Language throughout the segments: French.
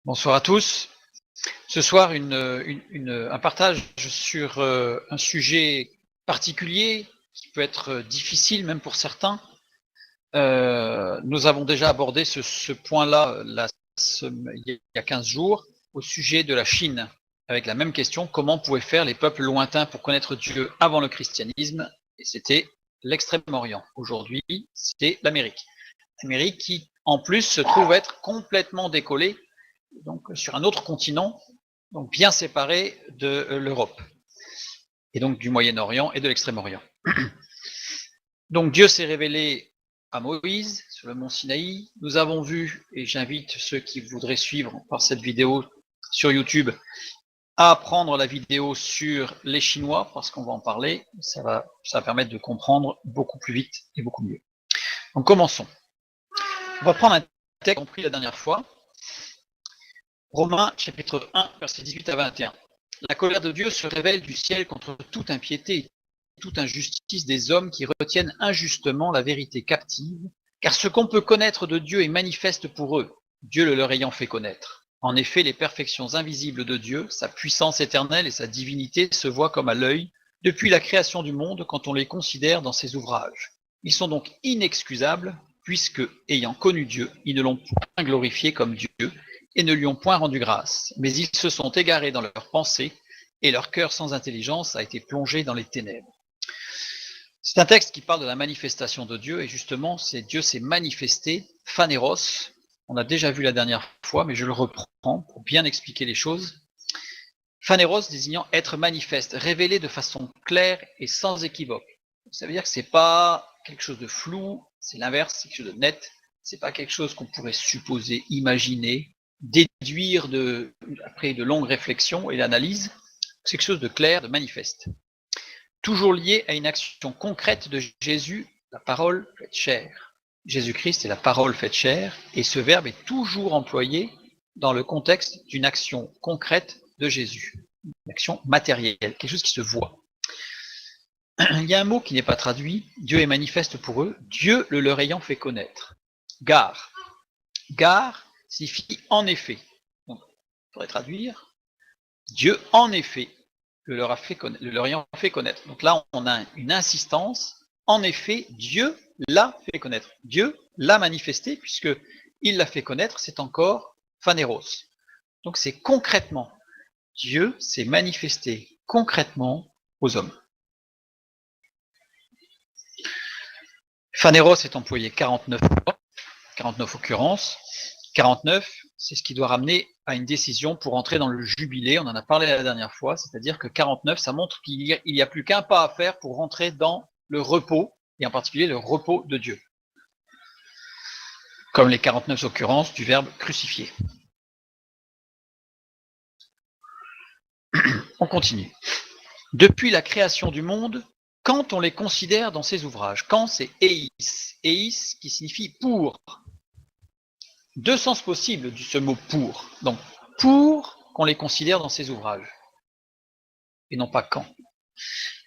Bonsoir à tous. Ce soir, un partage sur un sujet particulier qui peut être difficile même pour certains. Nous avons déjà abordé ce point-là il y a 15 jours au sujet de la Chine, avec la même question: comment pouvaient faire les peuples lointains pour connaître Dieu avant le christianisme? Et c'était l'Extrême-Orient. Aujourd'hui, c'est l'Amérique. L'Amérique qui, en plus, se trouve être complètement décollée, donc sur un autre continent, donc bien séparé de l'Europe, et donc du Moyen-Orient et de l'Extrême-Orient. Donc Dieu s'est révélé à Moïse sur le mont Sinaï. Nous avons vu, et j'invite ceux qui voudraient suivre par cette vidéo sur YouTube, à prendre la vidéo sur les Chinois, parce qu'on va en parler. Ça va permettre de comprendre beaucoup plus vite et beaucoup mieux. Donc commençons. On va prendre un texte qu'on a pris la dernière fois. Romains chapitre 1, versets 18 à 21. La colère de Dieu se révèle du ciel contre toute impiété et toute injustice des hommes qui retiennent injustement la vérité captive, car ce qu'on peut connaître de Dieu est manifeste pour eux, Dieu le leur ayant fait connaître. En effet, les perfections invisibles de Dieu, sa puissance éternelle et sa divinité se voient comme à l'œil depuis la création du monde quand on les considère dans ses ouvrages. Ils sont donc inexcusables, puisque, ayant connu Dieu, ils ne l'ont point glorifié comme Dieu, et ne lui ont point rendu grâce, mais ils se sont égarés dans leurs pensées, et leur cœur sans intelligence a été plongé dans les ténèbres. C'est un texte qui parle de la manifestation de Dieu, et justement, Dieu s'est manifesté, phanéros. On a déjà vu la dernière fois, mais je le reprends pour bien expliquer les choses. Phanéros désignant être manifeste, révélé de façon claire et sans équivoque. Ça veut dire que c'est pas quelque chose de flou, c'est l'inverse, c'est quelque chose de net, c'est pas quelque chose qu'on pourrait supposer, imaginer, déduire après de longues réflexions et l'analyse. C'est quelque chose de clair, de manifeste. Toujours lié à une action concrète de Jésus, la parole faite chair. Jésus-Christ est la parole faite chair, et ce verbe est toujours employé dans le contexte d'une action concrète de Jésus, une action matérielle, quelque chose qui se voit. Il y a un mot qui n'est pas traduit. Dieu est manifeste pour eux, Dieu le leur ayant fait connaître. Gare. Gare signifie en effet. Donc, il faudrait traduire Dieu en effet le leur ayant fait connaître. Donc là, on a une insistance. En effet, Dieu l'a fait connaître. Dieu l'a manifesté, puisque il l'a fait connaître, c'est encore phanéros. Donc c'est concrètement. Dieu s'est manifesté concrètement aux hommes. Phanéros est employé 49 fois, 49 occurrences. 49, c'est ce qui doit ramener à une décision pour entrer dans le jubilé. On en a parlé la dernière fois, c'est-à-dire que 49, ça montre qu'il n'y a plus qu'un pas à faire pour rentrer dans le repos, et en particulier le repos de Dieu. Comme les 49 occurrences du verbe crucifié. On continue. Depuis la création du monde, quand on les considère dans ses ouvrages, quand c'est eis, eis qui signifie pour. Deux sens possibles de ce mot pour. Donc, pour qu'on les considère dans ses ouvrages. Et non pas quand.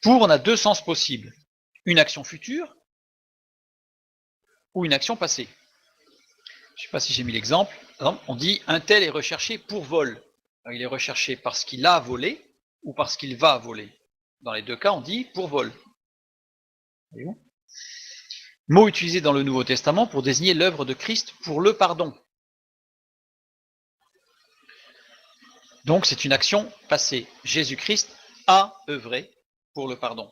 Pour, on a deux sens possibles. Une action future ou une action passée. Je ne sais pas si j'ai mis l'exemple. On dit un tel est recherché pour vol. Alors, il est recherché parce qu'il a volé ou parce qu'il va voler. Dans les deux cas, on dit pour vol. Voyez-vous ? Mot utilisé dans le Nouveau Testament pour désigner l'œuvre de Christ pour le pardon. Donc c'est une action passée. Jésus-Christ a œuvré pour le pardon.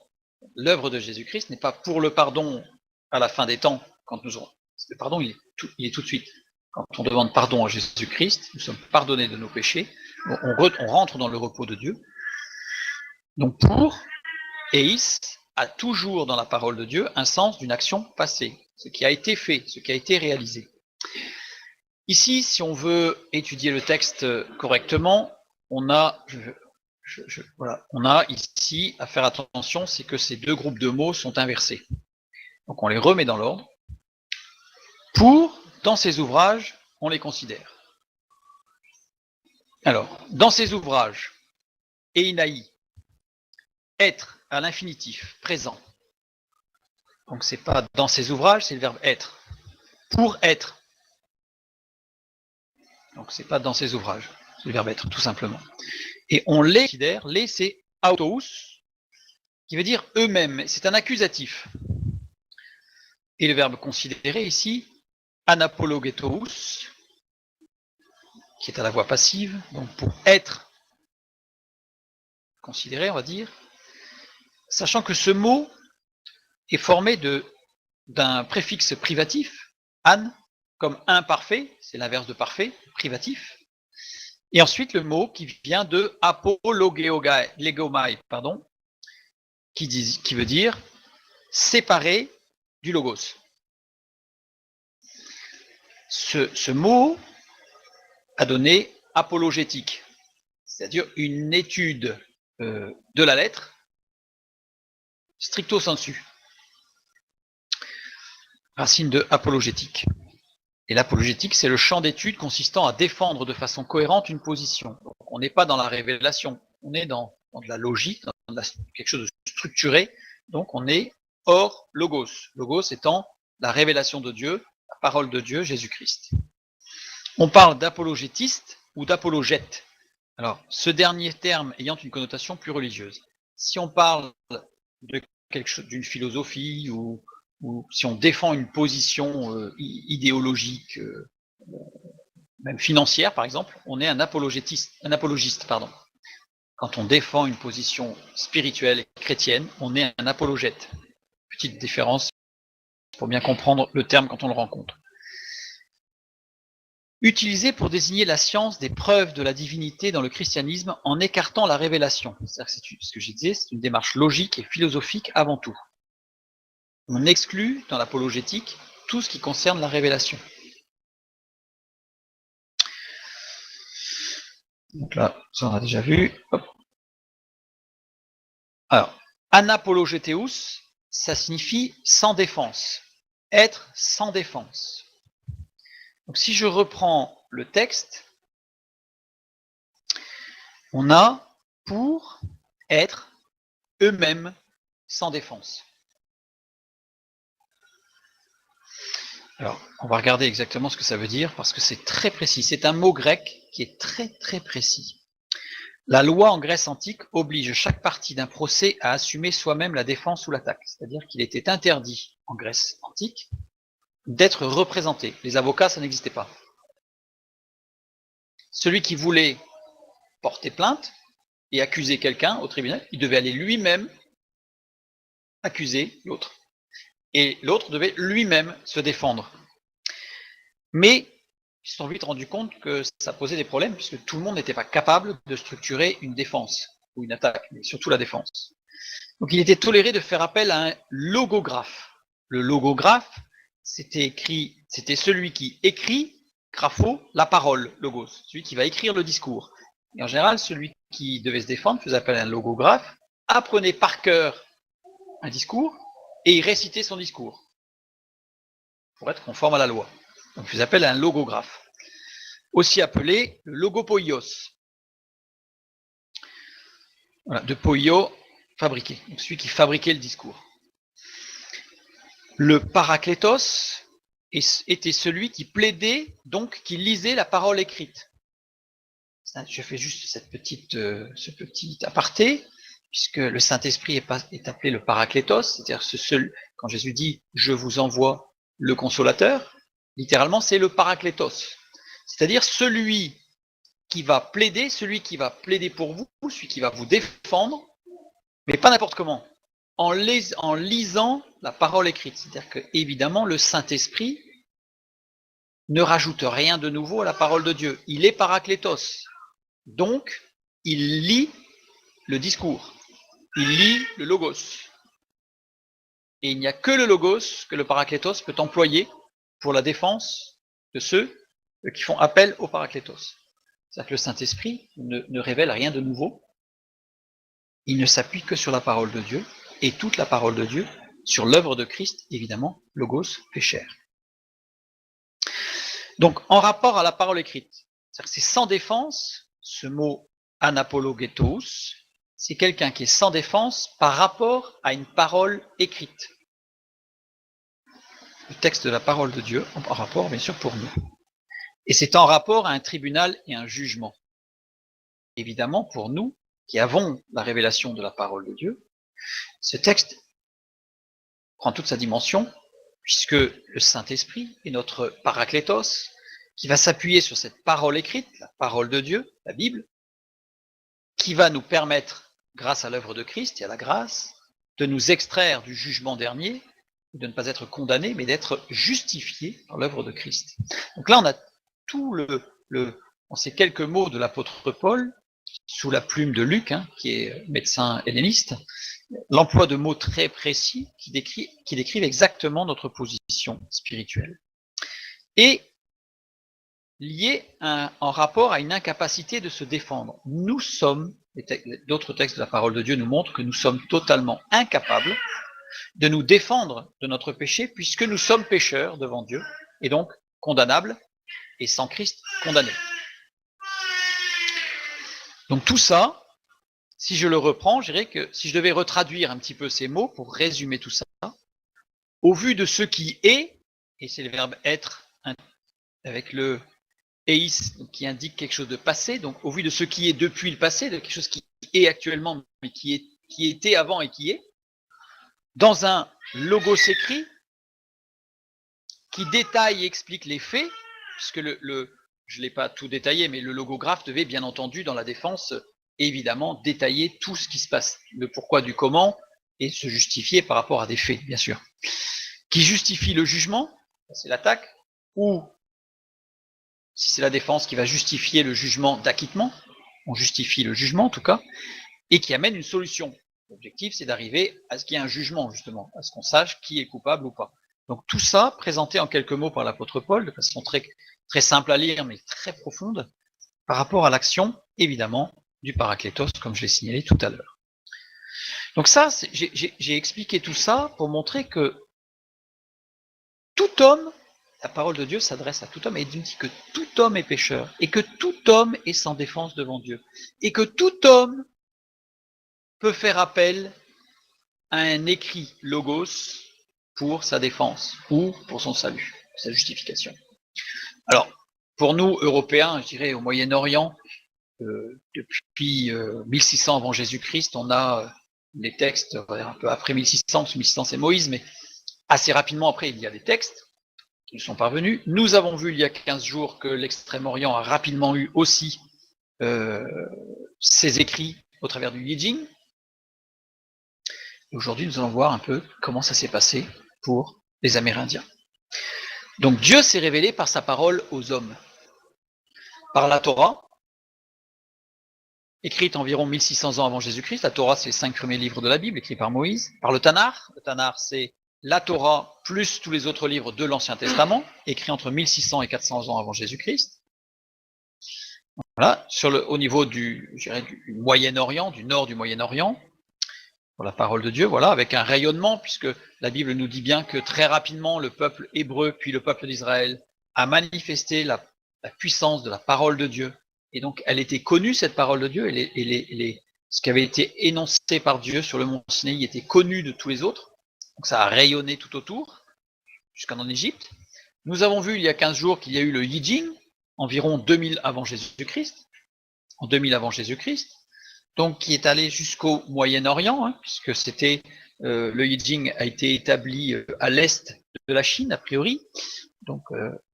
L'œuvre de Jésus-Christ n'est pas pour le pardon à la fin des temps, quand nous aurons. Le pardon, il est tout de suite. Quand on demande pardon à Jésus-Christ, nous sommes pardonnés de nos péchés, on rentre dans le repos de Dieu. Donc pour, eis, a toujours dans la parole de Dieu un sens d'une action passée, ce qui a été fait, ce qui a été réalisé. Ici, si on veut étudier le texte correctement, on a ici à faire attention, c'est que ces deux groupes de mots sont inversés. Donc on les remet dans l'ordre. Pour, dans ces ouvrages, on les considère. Alors, dans ces ouvrages, einaï, être à l'infinitif, présent. Donc c'est pas dans ces ouvrages, c'est le verbe être. Pour être. Donc Donc c'est pas dans ses ouvrages, c'est le verbe être, tout simplement. Et on les considère, les c'est autos, qui veut dire eux-mêmes, c'est un accusatif. Et le verbe considérer ici, anapologetos, qui est à la voix passive, donc pour être considéré, on va dire, sachant que ce mot est formé d'un préfixe privatif, an, comme imparfait, c'est l'inverse de parfait, privatif, et ensuite le mot qui vient de apologomai, pardon, qui veut dire séparé du logos. Ce mot a donné apologétique, c'est-à-dire une étude de la lettre stricto sensu. Racine de apologétique. Et l'apologétique, c'est le champ d'étude consistant à défendre de façon cohérente une position. Donc, on n'est pas dans la révélation, on est dans de la logique, dans quelque chose de structuré. Donc on est hors logos. Logos étant la révélation de Dieu, la parole de Dieu, Jésus-Christ. On parle d'apologétiste ou d'apologète. Alors, ce dernier terme ayant une connotation plus religieuse. Si on parle de quelque chose, d'une philosophie ou si on défend une position idéologique, même financière par exemple, on est un apologiste, pardon. Quand on défend une position spirituelle et chrétienne, on est un apologète. Petite différence pour bien comprendre le terme quand on le rencontre. Utilisé pour désigner la science des preuves de la divinité dans le christianisme en écartant la révélation. C'est-à-dire que ce que je disais, c'est une démarche logique et philosophique avant tout. On exclut dans l'apologétique tout ce qui concerne la révélation. Donc là, ça on a déjà vu. Hop. Alors, anapologeteus, ça signifie sans défense. Être sans défense. Donc si je reprends le texte, on a pour être eux-mêmes sans défense. Alors, on va regarder exactement ce que ça veut dire parce que c'est très précis. C'est un mot grec qui est très très précis. La loi en Grèce antique oblige chaque partie d'un procès à assumer soi-même la défense ou l'attaque. C'est-à-dire qu'il était interdit en Grèce antique d'être représenté. Les avocats, ça n'existait pas. Celui qui voulait porter plainte et accuser quelqu'un au tribunal, il devait aller lui-même accuser l'autre. Et l'autre devait lui-même se défendre. Mais ils se sont vite rendus compte que ça posait des problèmes, puisque tout le monde n'était pas capable de structurer une défense, ou une attaque, mais surtout la défense. Donc il était toléré de faire appel à un logographe. Le logographe, c'était celui qui écrit, grapho, la parole, logos, celui qui va écrire le discours. Et en général, celui qui devait se défendre faisait appel à un logographe, apprenait par cœur un discours, et il récitait son discours, pour être conforme à la loi. Donc il faisait appel à un logographe, aussi appelé le logopoios. Voilà, de poio, fabriqué, donc celui qui fabriquait le discours. Le parakletos était celui qui plaidait, donc qui lisait la parole écrite. Je fais juste ce petit aparté, puisque le Saint-Esprit est appelé le parakletos, c'est-à-dire quand Jésus dit « je vous envoie le consolateur », littéralement c'est le parakletos, c'est-à-dire celui qui va plaider pour vous, celui qui va vous défendre, mais pas n'importe comment, en lisant la parole écrite. C'est-à-dire que, évidemment, le Saint-Esprit ne rajoute rien de nouveau à la parole de Dieu. Il est parakletos. Donc, il lit le discours. Il lit le logos. Et il n'y a que le logos que le parakletos peut employer pour la défense de ceux qui font appel au parakletos. C'est-à-dire que le Saint-Esprit ne révèle rien de nouveau. Il ne s'appuie que sur la parole de Dieu, et toute la parole de Dieu, sur l'œuvre de Christ, évidemment, logos, fait chair. Donc, en rapport à la parole écrite, c'est-à-dire que c'est sans défense, ce mot anapologetos, c'est quelqu'un qui est sans défense par rapport à une parole écrite. Le texte de la parole de Dieu, en rapport, bien sûr, pour nous. Et c'est en rapport à un tribunal et un jugement. Évidemment, pour nous, qui avons la révélation de la parole de Dieu, ce texte prend toute sa dimension, puisque le Saint-Esprit est notre paraklétos, qui va s'appuyer sur cette parole écrite, la parole de Dieu, la Bible, qui va nous permettre, grâce à l'œuvre de Christ et à la grâce, de nous extraire du jugement dernier, de ne pas être condamnés, mais d'être justifiés par l'œuvre de Christ. Donc là, on a tout on sait quelques mots de l'apôtre Paul, sous la plume de Luc, qui est médecin helléniste, l'emploi de mots très précis qui décrivent exactement notre position spirituelle. Et lié en rapport à une incapacité de se défendre. Nous sommes, d'autres textes de la parole de Dieu nous montrent que nous sommes totalement incapables de nous défendre de notre péché, puisque nous sommes pécheurs devant Dieu, et donc condamnables, et sans Christ, condamnés. Donc tout ça, si je le reprends, je dirais que si je devais retraduire un petit peu ces mots pour résumer tout ça, au vu de ce qui est, et c'est le verbe être avec le eis qui indique quelque chose de passé, donc au vu de ce qui est depuis le passé, de quelque chose qui est actuellement, mais qui était avant et qui est, dans un logos écrit qui détaille et explique les faits, puisque je ne l'ai pas tout détaillé, mais le logographe devait bien entendu dans la défense évidemment détailler tout ce qui se passe, le pourquoi du comment, et se justifier par rapport à des faits, bien sûr. Qui justifie le jugement, c'est l'attaque, ou si c'est la défense qui va justifier le jugement d'acquittement, on justifie le jugement en tout cas, et qui amène une solution. L'objectif, c'est d'arriver à ce qu'il y ait un jugement, justement, à ce qu'on sache qui est coupable ou pas. Donc tout ça, présenté en quelques mots par l'apôtre Paul, de façon très, très simple à lire, mais très profonde, par rapport à l'action, évidemment, du paraklétos, comme je l'ai signalé tout à l'heure. Donc ça, j'ai expliqué tout ça pour montrer que tout homme, la parole de Dieu s'adresse à tout homme, et il dit que tout homme est pécheur, et que tout homme est sans défense devant Dieu, et que tout homme peut faire appel à un écrit logos pour sa défense, ou pour son salut, sa justification. Alors, pour nous, Européens, je dirais au Moyen-Orient, depuis 1600 avant Jésus-Christ, on a les textes, un peu après 1600, parce que 1600 c'est Moïse, mais assez rapidement après, il y a des textes qui nous sont parvenus. Nous avons vu il y a 15 jours que l'Extrême-Orient a rapidement eu aussi ses écrits au travers du Yijing. Aujourd'hui, nous allons voir un peu comment ça s'est passé pour les Amérindiens. Donc Dieu s'est révélé par sa parole aux hommes. Par la Torah, écrite environ 1600 ans avant Jésus-Christ. La Torah, c'est les 5 premiers livres de la Bible, écrits par Moïse. Par le Tanakh. Le Tanakh, c'est la Torah plus tous les autres livres de l'Ancien Testament, écrits entre 1600 et 400 ans avant Jésus-Christ. Voilà, au niveau du Moyen-Orient, du nord du Moyen-Orient, pour la parole de Dieu, voilà, avec un rayonnement, puisque la Bible nous dit bien que très rapidement, le peuple hébreu, puis le peuple d'Israël, a manifesté la puissance de la parole de Dieu. Et donc, elle était connue, cette parole de Dieu, et ce qui avait été énoncé par Dieu sur le mont Sinaï était connu de tous les autres. Donc, ça a rayonné tout autour, jusqu'en Égypte. Nous avons vu il y a 15 jours qu'il y a eu le Yijing, environ 2000 avant Jésus-Christ, en 2000 avant Jésus-Christ, donc qui est allé jusqu'au Moyen-Orient, puisque c'était le Yijing a été établi à l'est de la Chine, a priori, donc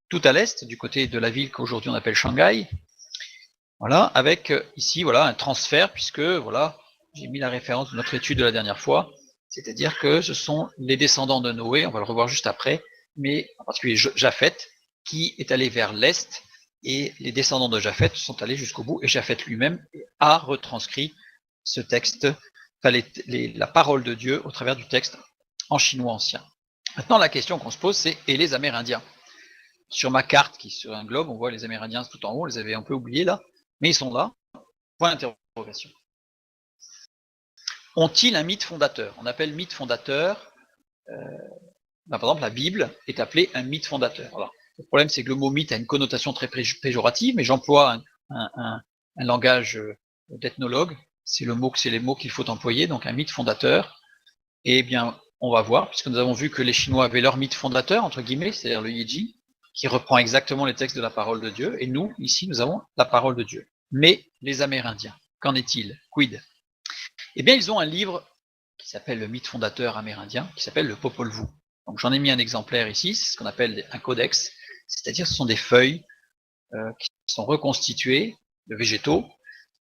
tout à l'est, du côté de la ville qu'aujourd'hui on appelle Shanghai. Voilà, avec ici voilà un transfert, puisque voilà, j'ai mis la référence de notre étude de la dernière fois, c'est-à-dire que ce sont les descendants de Noé, on va le revoir juste après, mais en particulier Japheth, qui est allé vers l'est, et les descendants de Japheth sont allés jusqu'au bout, et Japheth lui-même a retranscrit ce texte, la parole de Dieu au travers du texte en chinois ancien. Maintenant, la question qu'on se pose, c'est et les Amérindiens? Sur ma carte, qui est sur un globe, on voit les Amérindiens tout en haut, on les avait un peu oubliés là, mais ils sont là. Point d'interrogation. Ont-ils un mythe fondateur? On appelle mythe fondateur, par exemple, la Bible est appelée un mythe fondateur. Alors, le problème, c'est que le mot mythe a une connotation très péjorative, mais j'emploie un langage d'ethnologue. C'est les mots qu'il faut employer, donc un mythe fondateur. Et bien, on va voir, puisque nous avons vu que les Chinois avaient leur mythe fondateur, entre guillemets, c'est-à-dire le Yiji, qui reprend exactement les textes de la parole de Dieu, et nous, ici, nous avons la parole de Dieu. Mais les Amérindiens, qu'en est-il? Quid? Eh bien, ils ont un livre qui s'appelle le mythe fondateur amérindien, qui s'appelle le Popol Vuh. Donc j'en ai mis un exemplaire ici, c'est ce qu'on appelle un codex, c'est-à-dire ce sont des feuilles qui sont reconstituées de végétaux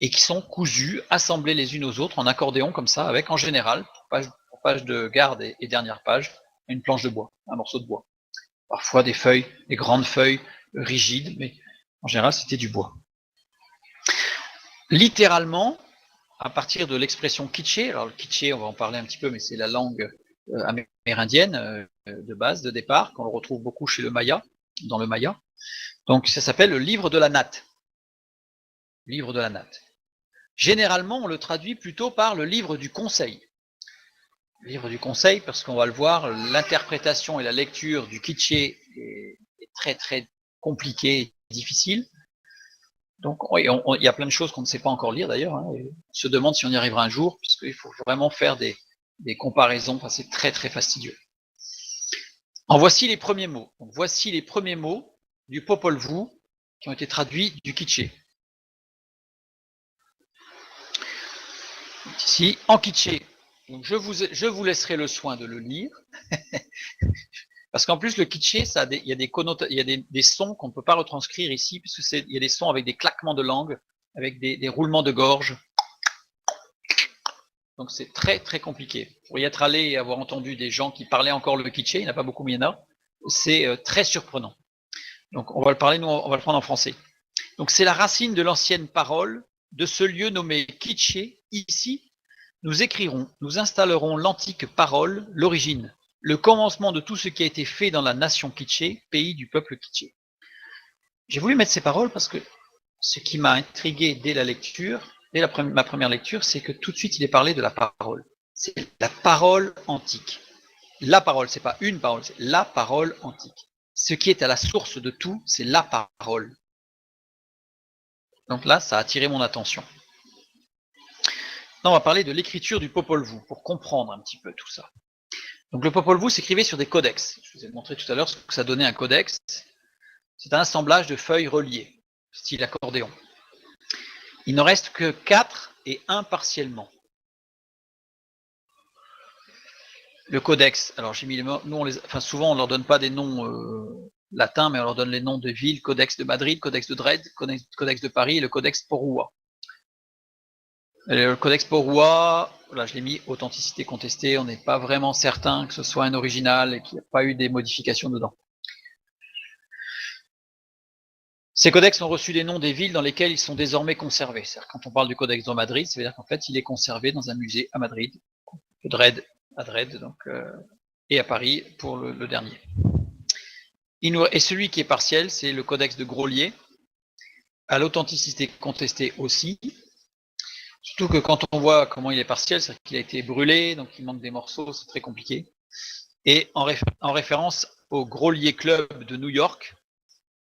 et qui sont cousues, assemblées les unes aux autres en accordéon comme ça, avec en général, pour page de garde et dernière page, une planche de bois, un morceau de bois. Parfois des feuilles, des grandes feuilles rigides, mais en général c'était du bois. Littéralement, à partir de l'expression kitché, alors le kitché on va en parler un petit peu, mais c'est la langue amérindienne de base, de départ, qu'on retrouve beaucoup chez le Maya, dans le Maya. Donc ça s'appelle le livre de la natte. Livre de la natte. Généralement, on le traduit plutôt par le livre du conseil. Le livre du conseil, parce qu'on va le voir, l'interprétation et la lecture du kitché est très très compliquée et difficile. Donc il y a plein de choses qu'on ne sait pas encore lire d'ailleurs, hein, et on se demande si on y arrivera un jour, puisqu'il faut vraiment faire des comparaisons, enfin, c'est très très fastidieux. En voici les premiers mots. Donc, voici les premiers mots du Popol Vuh qui ont été traduits du kitché. Ici, en kitché. Donc, je vous laisserai le soin de le lire. Parce qu'en plus, le kitché, il y a des sons qu'on ne peut pas retranscrire ici, puisque il y a des sons avec des claquements de langue, avec des roulements de gorge. Donc c'est très très compliqué. Pour y être allé et avoir entendu des gens qui parlaient encore le kitché, il n'y en a pas beaucoup, mais il y en a, c'est très surprenant. Donc on va le parler, nous on va le prendre en français. Donc c'est la racine de l'ancienne parole de ce lieu nommé kitché. Ici, nous écrirons, nous installerons l'antique parole, l'origine, le commencement de tout ce qui a été fait dans la nation kitché, pays du peuple kitché. J'ai voulu mettre ces paroles parce que ce qui m'a intrigué dès la lecture, dès ma première lecture, c'est que tout de suite il est parlé de la parole. C'est la parole antique. La parole, c'est pas une parole, c'est la parole antique. Ce qui est à la source de tout, c'est la parole. Donc là, ça a attiré mon attention. Maintenant, on va parler de l'écriture du Popol Vuh, pour comprendre un petit peu tout ça. Donc le Popol Vuh s'écrivait sur des codex. Je vous ai montré tout à l'heure ce que ça donnait un codex. C'est un assemblage de feuilles reliées, style accordéon. Il n'en reste que 4 et 1 partiellement. Le codex, alors j'ai mis les mots, nous souvent on leur donne pas des noms latins, mais on leur donne les noms de villes, codex de Madrid, codex de Dresde, codex de Paris et le codex Porrua. Le codex Porrua, là je l'ai mis authenticité contestée, on n'est pas vraiment certain que ce soit un original et qu'il n'y a pas eu des modifications dedans. Ces codex ont reçu des noms des villes dans lesquelles ils sont désormais conservés. C'est-à-dire quand on parle du codex de Madrid, ça veut dire qu'en fait il est conservé dans un musée à Madrid, de Dresde à Dresde, donc, et à Paris pour le dernier. Et celui qui est partiel, c'est le codex de Grolier, à l'authenticité contestée aussi. Surtout que quand on voit comment il est partiel, c'est-à-dire qu'il a été brûlé, donc il manque des morceaux, c'est très compliqué. Et en référence au Grolier Club de New York,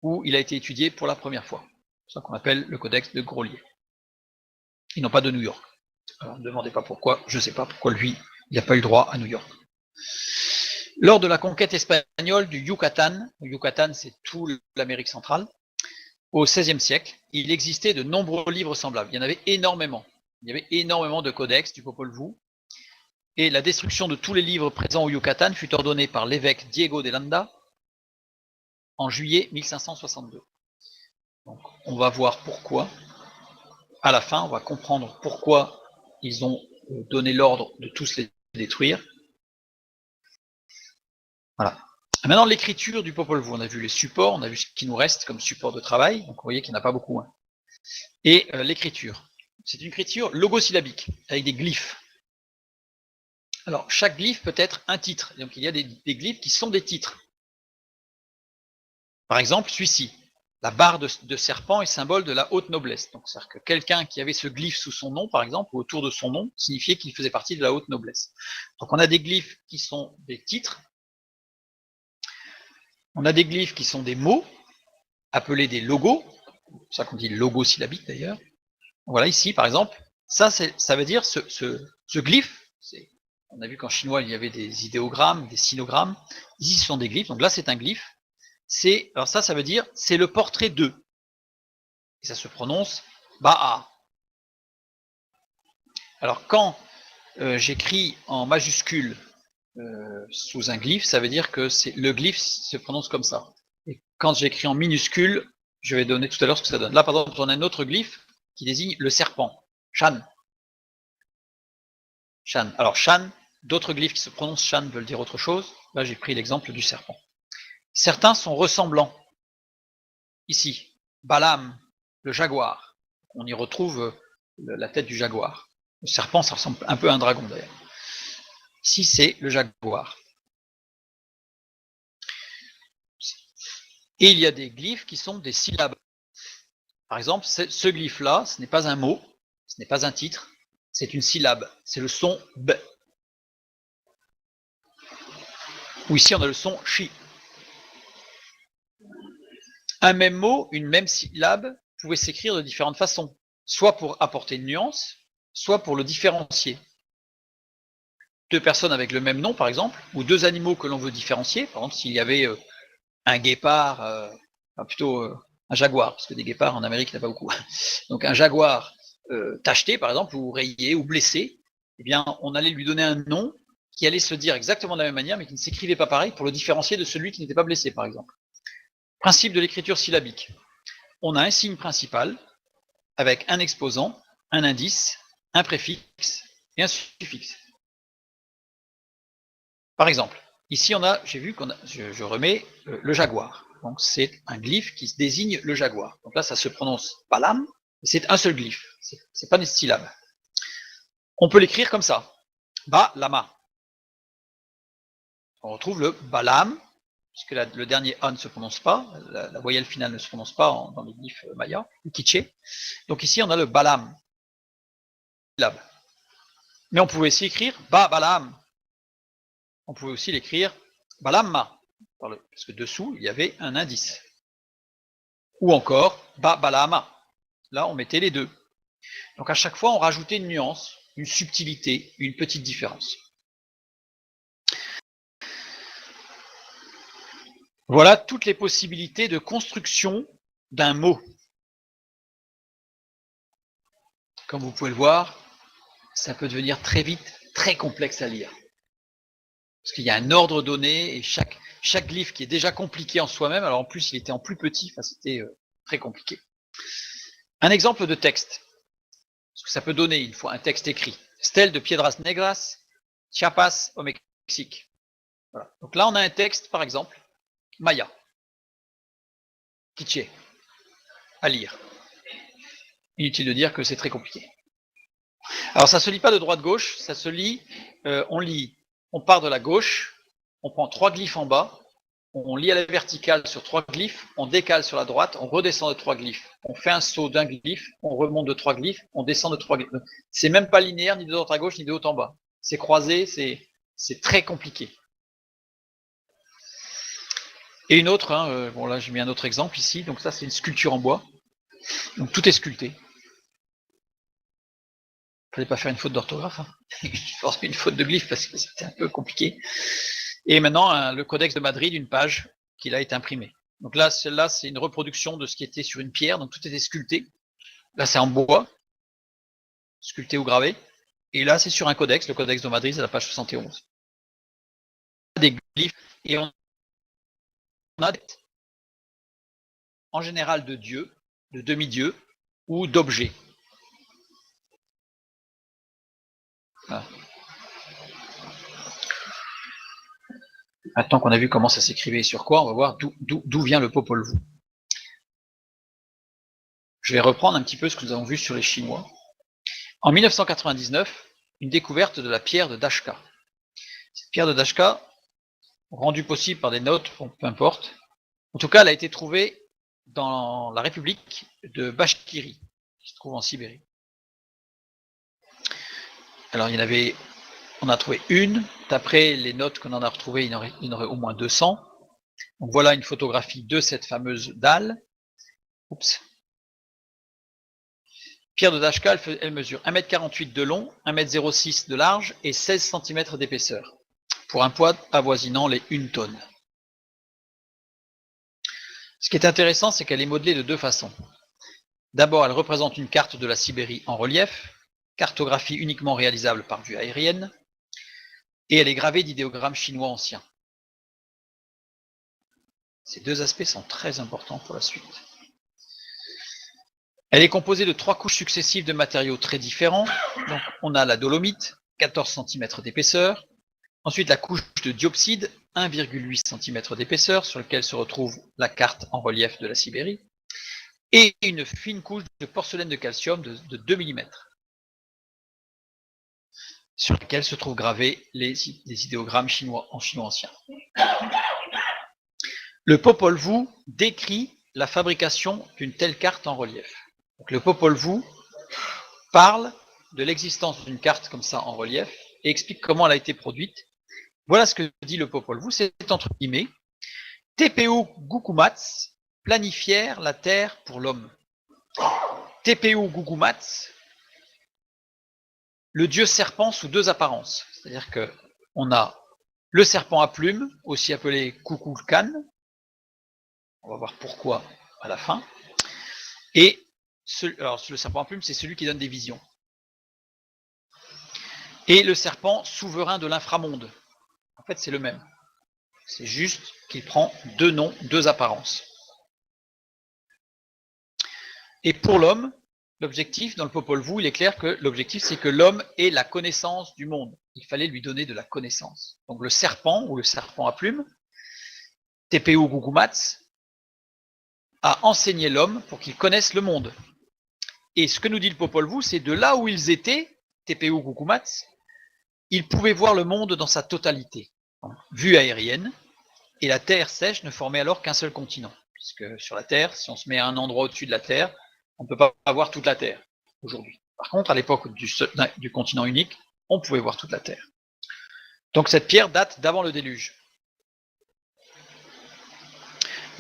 où il a été étudié pour la première fois. C'est ça qu'on appelle le codex de Grolier. Ils n'ont pas de New York. Alors ne me demandez pas pourquoi, je ne sais pas pourquoi lui, il n'a pas eu droit à New York. Lors de la conquête espagnole du Yucatan, le Yucatan c'est tout l'Amérique centrale, au XVIe siècle, il existait de nombreux livres semblables. Il y en avait énormément. Il y avait énormément de codex du Popol Vuh. Et la destruction de tous les livres présents au Yucatan fut ordonnée par l'évêque Diego de Landa en juillet 1562. Donc, on va voir pourquoi. À la fin, on va comprendre pourquoi ils ont donné l'ordre de tous les détruire. Voilà. Maintenant, l'écriture du Popol Vuh. On a vu les supports, on a vu ce qui nous reste comme support de travail. Donc, vous voyez qu'il n'y en a pas beaucoup. Hein. Et l'écriture. C'est une écriture logosyllabique, avec des glyphes. Alors, chaque glyphe peut être un titre. Donc, il y a des glyphes qui sont des titres. Par exemple, celui-ci. La barre de serpent est symbole de la haute noblesse. Donc, c'est-à-dire que quelqu'un qui avait ce glyphe sous son nom, par exemple, ou autour de son nom, signifiait qu'il faisait partie de la haute noblesse. Donc, on a des glyphes qui sont des titres. On a des glyphes qui sont des mots, appelés des logos. C'est pour ça qu'on dit logosyllabique d'ailleurs. Voilà, ici, par exemple, ça veut dire ce glyphe. On a vu qu'en chinois, il y avait des idéogrammes, des sinogrammes. Ici, ce sont des glyphes. Donc là, c'est un glyphe. alors ça veut dire, c'est le portrait de. Et ça se prononce Ba'a. Alors quand j'écris en majuscule sous un glyphe, ça veut dire que le glyphe se prononce comme ça. Et quand j'écris en minuscule, je vais donner tout à l'heure ce que ça donne. Là, par exemple, on a un autre glyphe qui désigne le serpent, Shan. Shan. Alors Shan, d'autres glyphes qui se prononcent Shan veulent dire autre chose. Là, j'ai pris l'exemple du serpent. Certains sont ressemblants. Ici, Balaam, le jaguar. On y retrouve la tête du jaguar. Le serpent, ça ressemble un peu à un dragon d'ailleurs. Ici, c'est le jaguar. Et il y a des glyphes qui sont des syllabes. Par exemple, ce glyphe-là, ce n'est pas un mot, ce n'est pas un titre, c'est une syllabe. C'est le son B. Ou ici, on a le son chi. Un même mot, une même syllabe, pouvait s'écrire de différentes façons, soit pour apporter une nuance, soit pour le différencier. Deux personnes avec le même nom, par exemple, ou deux animaux que l'on veut différencier, par exemple, s'il y avait un guépard, plutôt un jaguar, parce que des guépards en Amérique, il n'y en a pas beaucoup. Donc un jaguar tacheté, par exemple, ou rayé, ou blessé, eh bien, on allait lui donner un nom qui allait se dire exactement de la même manière, mais qui ne s'écrivait pas pareil pour le différencier de celui qui n'était pas blessé, par exemple. Principe de l'écriture syllabique. On a un signe principal avec un exposant, un indice, un préfixe et un suffixe. Par exemple, ici j'ai vu je remets le jaguar. Donc c'est un glyphe qui désigne le jaguar. Donc là, ça se prononce Balam, c'est un seul glyphe. C'est pas des syllabes. On peut l'écrire comme ça. Ba-lama. On retrouve le Balam, puisque le dernier A ne se prononce pas, la voyelle finale ne se prononce pas dans les glyphes maya, ou quiché. Donc ici, on a le Balam. Mais on pouvait aussi écrire Ba-Balam. On pouvait aussi l'écrire Balamma, parce que dessous, il y avait un indice. Ou encore Ba-Balama. Là, on mettait les deux. Donc à chaque fois, on rajoutait une nuance, une subtilité, une petite différence. Voilà toutes les possibilités de construction d'un mot. Comme vous pouvez le voir, ça peut devenir très vite très complexe à lire. Parce qu'il y a un ordre donné et chaque glyphe qui est déjà compliqué en soi-même, alors en plus il était en plus petit, enfin, c'était très compliqué. Un exemple de texte, ce que ça peut donner une fois un texte écrit. Stèle de Piedras Negras, Chiapas au Mexique. Voilà. Donc là on a un texte par exemple, Maya, Quiché, à lire. Inutile de dire que c'est très compliqué. Alors ça se lit pas de droite-gauche, ça se lit, on part de la gauche, on prend 3 glyphes en bas, on lit à la verticale sur 3 glyphes, on décale sur la droite, on redescend de 3 glyphes, on fait un saut d'un glyphe, on remonte de 3 glyphes, on descend de 3 glyphes. C'est même pas linéaire, ni de droite à gauche, ni de haut en bas. C'est croisé, c'est très compliqué. Et une autre, bon là j'ai mis un autre exemple ici, donc ça c'est une sculpture en bois. Donc tout est sculpté. Fallait pas faire une faute d'orthographe, hein. Je pense une faute de glyphe parce que c'était un peu compliqué. Et maintenant, le codex de Madrid, une page qui a été imprimée. Donc là, celle-là, c'est une reproduction de ce qui était sur une pierre, donc tout était sculpté. Là, c'est en bois, sculpté ou gravé. Et là, c'est sur un codex, le codex de Madrid, c'est la page 71. Des glyphes, et on a en général de dieux, de demi-dieux ou d'objets. Voilà. Maintenant qu'on a vu comment ça s'écrivait et sur quoi, on va voir d'où vient le Popol Vuh. Je vais reprendre un petit peu ce que nous avons vu sur les Chinois. En 1999, une découverte de la pierre de Dashka. Cette pierre de Dashka, rendue possible par des notes, bon, peu importe. En tout cas, elle a été trouvée dans la République de Bachkirie, qui se trouve en Sibérie. Alors, on a trouvé une. D'après les notes qu'on en a retrouvées, il y en aurait au moins 200. Donc voilà une photographie de cette fameuse dalle. Oups. Pierre de Dashka, elle mesure 1,48 m de long, 1,06 m de large et 16 cm d'épaisseur, pour un poids avoisinant les 1 tonne. Ce qui est intéressant, c'est qu'elle est modelée de deux façons. D'abord, elle représente une carte de la Sibérie en relief, cartographie uniquement réalisable par vue aérienne, et elle est gravée d'idéogrammes chinois anciens. Ces deux aspects sont très importants pour la suite. Elle est composée de 3 couches successives de matériaux très différents. Donc, on a la dolomite, 14 cm d'épaisseur. Ensuite, la couche de diopside, 1,8 cm d'épaisseur, sur laquelle se retrouve la carte en relief de la Sibérie. Et une fine couche de porcelaine de calcium de 2 mm, sur laquelle se trouvent gravés les idéogrammes chinois ancien. Le Popol Vuh décrit la fabrication d'une telle carte en relief. Donc, le Popol Vuh parle de l'existence d'une carte comme ça en relief et explique comment elle a été produite. Voilà ce que dit le Popol Vuh, c'est entre guillemets TPU Gukumats planifièrent la terre pour l'homme. TPU Gukumats, le dieu serpent sous deux apparences. C'est-à-dire que on a le serpent à plumes, aussi appelé Kukulkan. On va voir pourquoi à la fin. Et alors, le serpent à plumes, c'est celui qui donne des visions. Et le serpent souverain de l'inframonde. En fait, c'est le même. C'est juste qu'il prend deux noms, deux apparences. Et pour l'homme, l'objectif dans le Popol Vuh, il est clair que l'objectif, c'est que l'homme ait la connaissance du monde. Il fallait lui donner de la connaissance. Donc le serpent, ou le serpent à plumes, TPU Gukumats, a enseigné l'homme pour qu'il connaisse le monde. Et ce que nous dit le Popol Vuh, c'est de là où ils étaient, TPU Gukumats, ils pouvaient voir le monde dans sa totalité, vue aérienne, et la Terre sèche ne formait alors qu'un seul continent. Puisque sur la Terre, si on se met à un endroit au-dessus de la Terre, on ne peut pas voir toute la Terre aujourd'hui. Par contre, à l'époque du continent unique, on pouvait voir toute la Terre. Donc cette pierre date d'avant le déluge.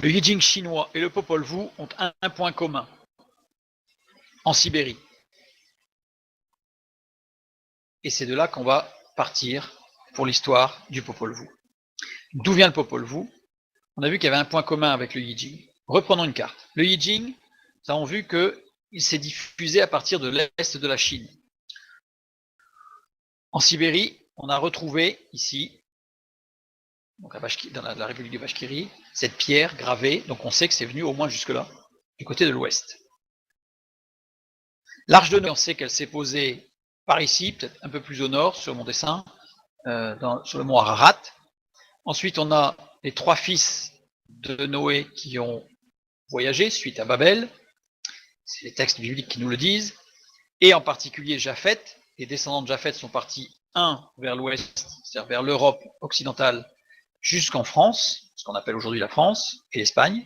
Le Yijing chinois et le Popol Vuh ont un point commun, en Sibérie. Et c'est de là qu'on va partir pour l'histoire du Popol Vuh. D'où vient le Popol Vuh? On a vu qu'il y avait un point commun avec le Yijing. Reprenons une carte. Le Yijing, nous avons vu qu'il s'est diffusé à partir de l'est de la Chine. En Sibérie, on a retrouvé ici, donc dans la République du Bachkirie, cette pierre gravée, donc on sait que c'est venu au moins jusque-là, du côté de l'ouest. L'Arche de Noé, on sait qu'elle s'est posée par ici, peut-être un peu plus au nord, sur mon dessin, sur le mont Ararat. Ensuite, on a les 3 fils de Noé qui ont voyagé suite à Babel. C'est les textes bibliques qui nous le disent. Et en particulier Japhet. Les descendants de Japhet sont partis, un vers l'ouest, c'est-à-dire vers l'Europe occidentale, jusqu'en France, ce qu'on appelle aujourd'hui la France et l'Espagne,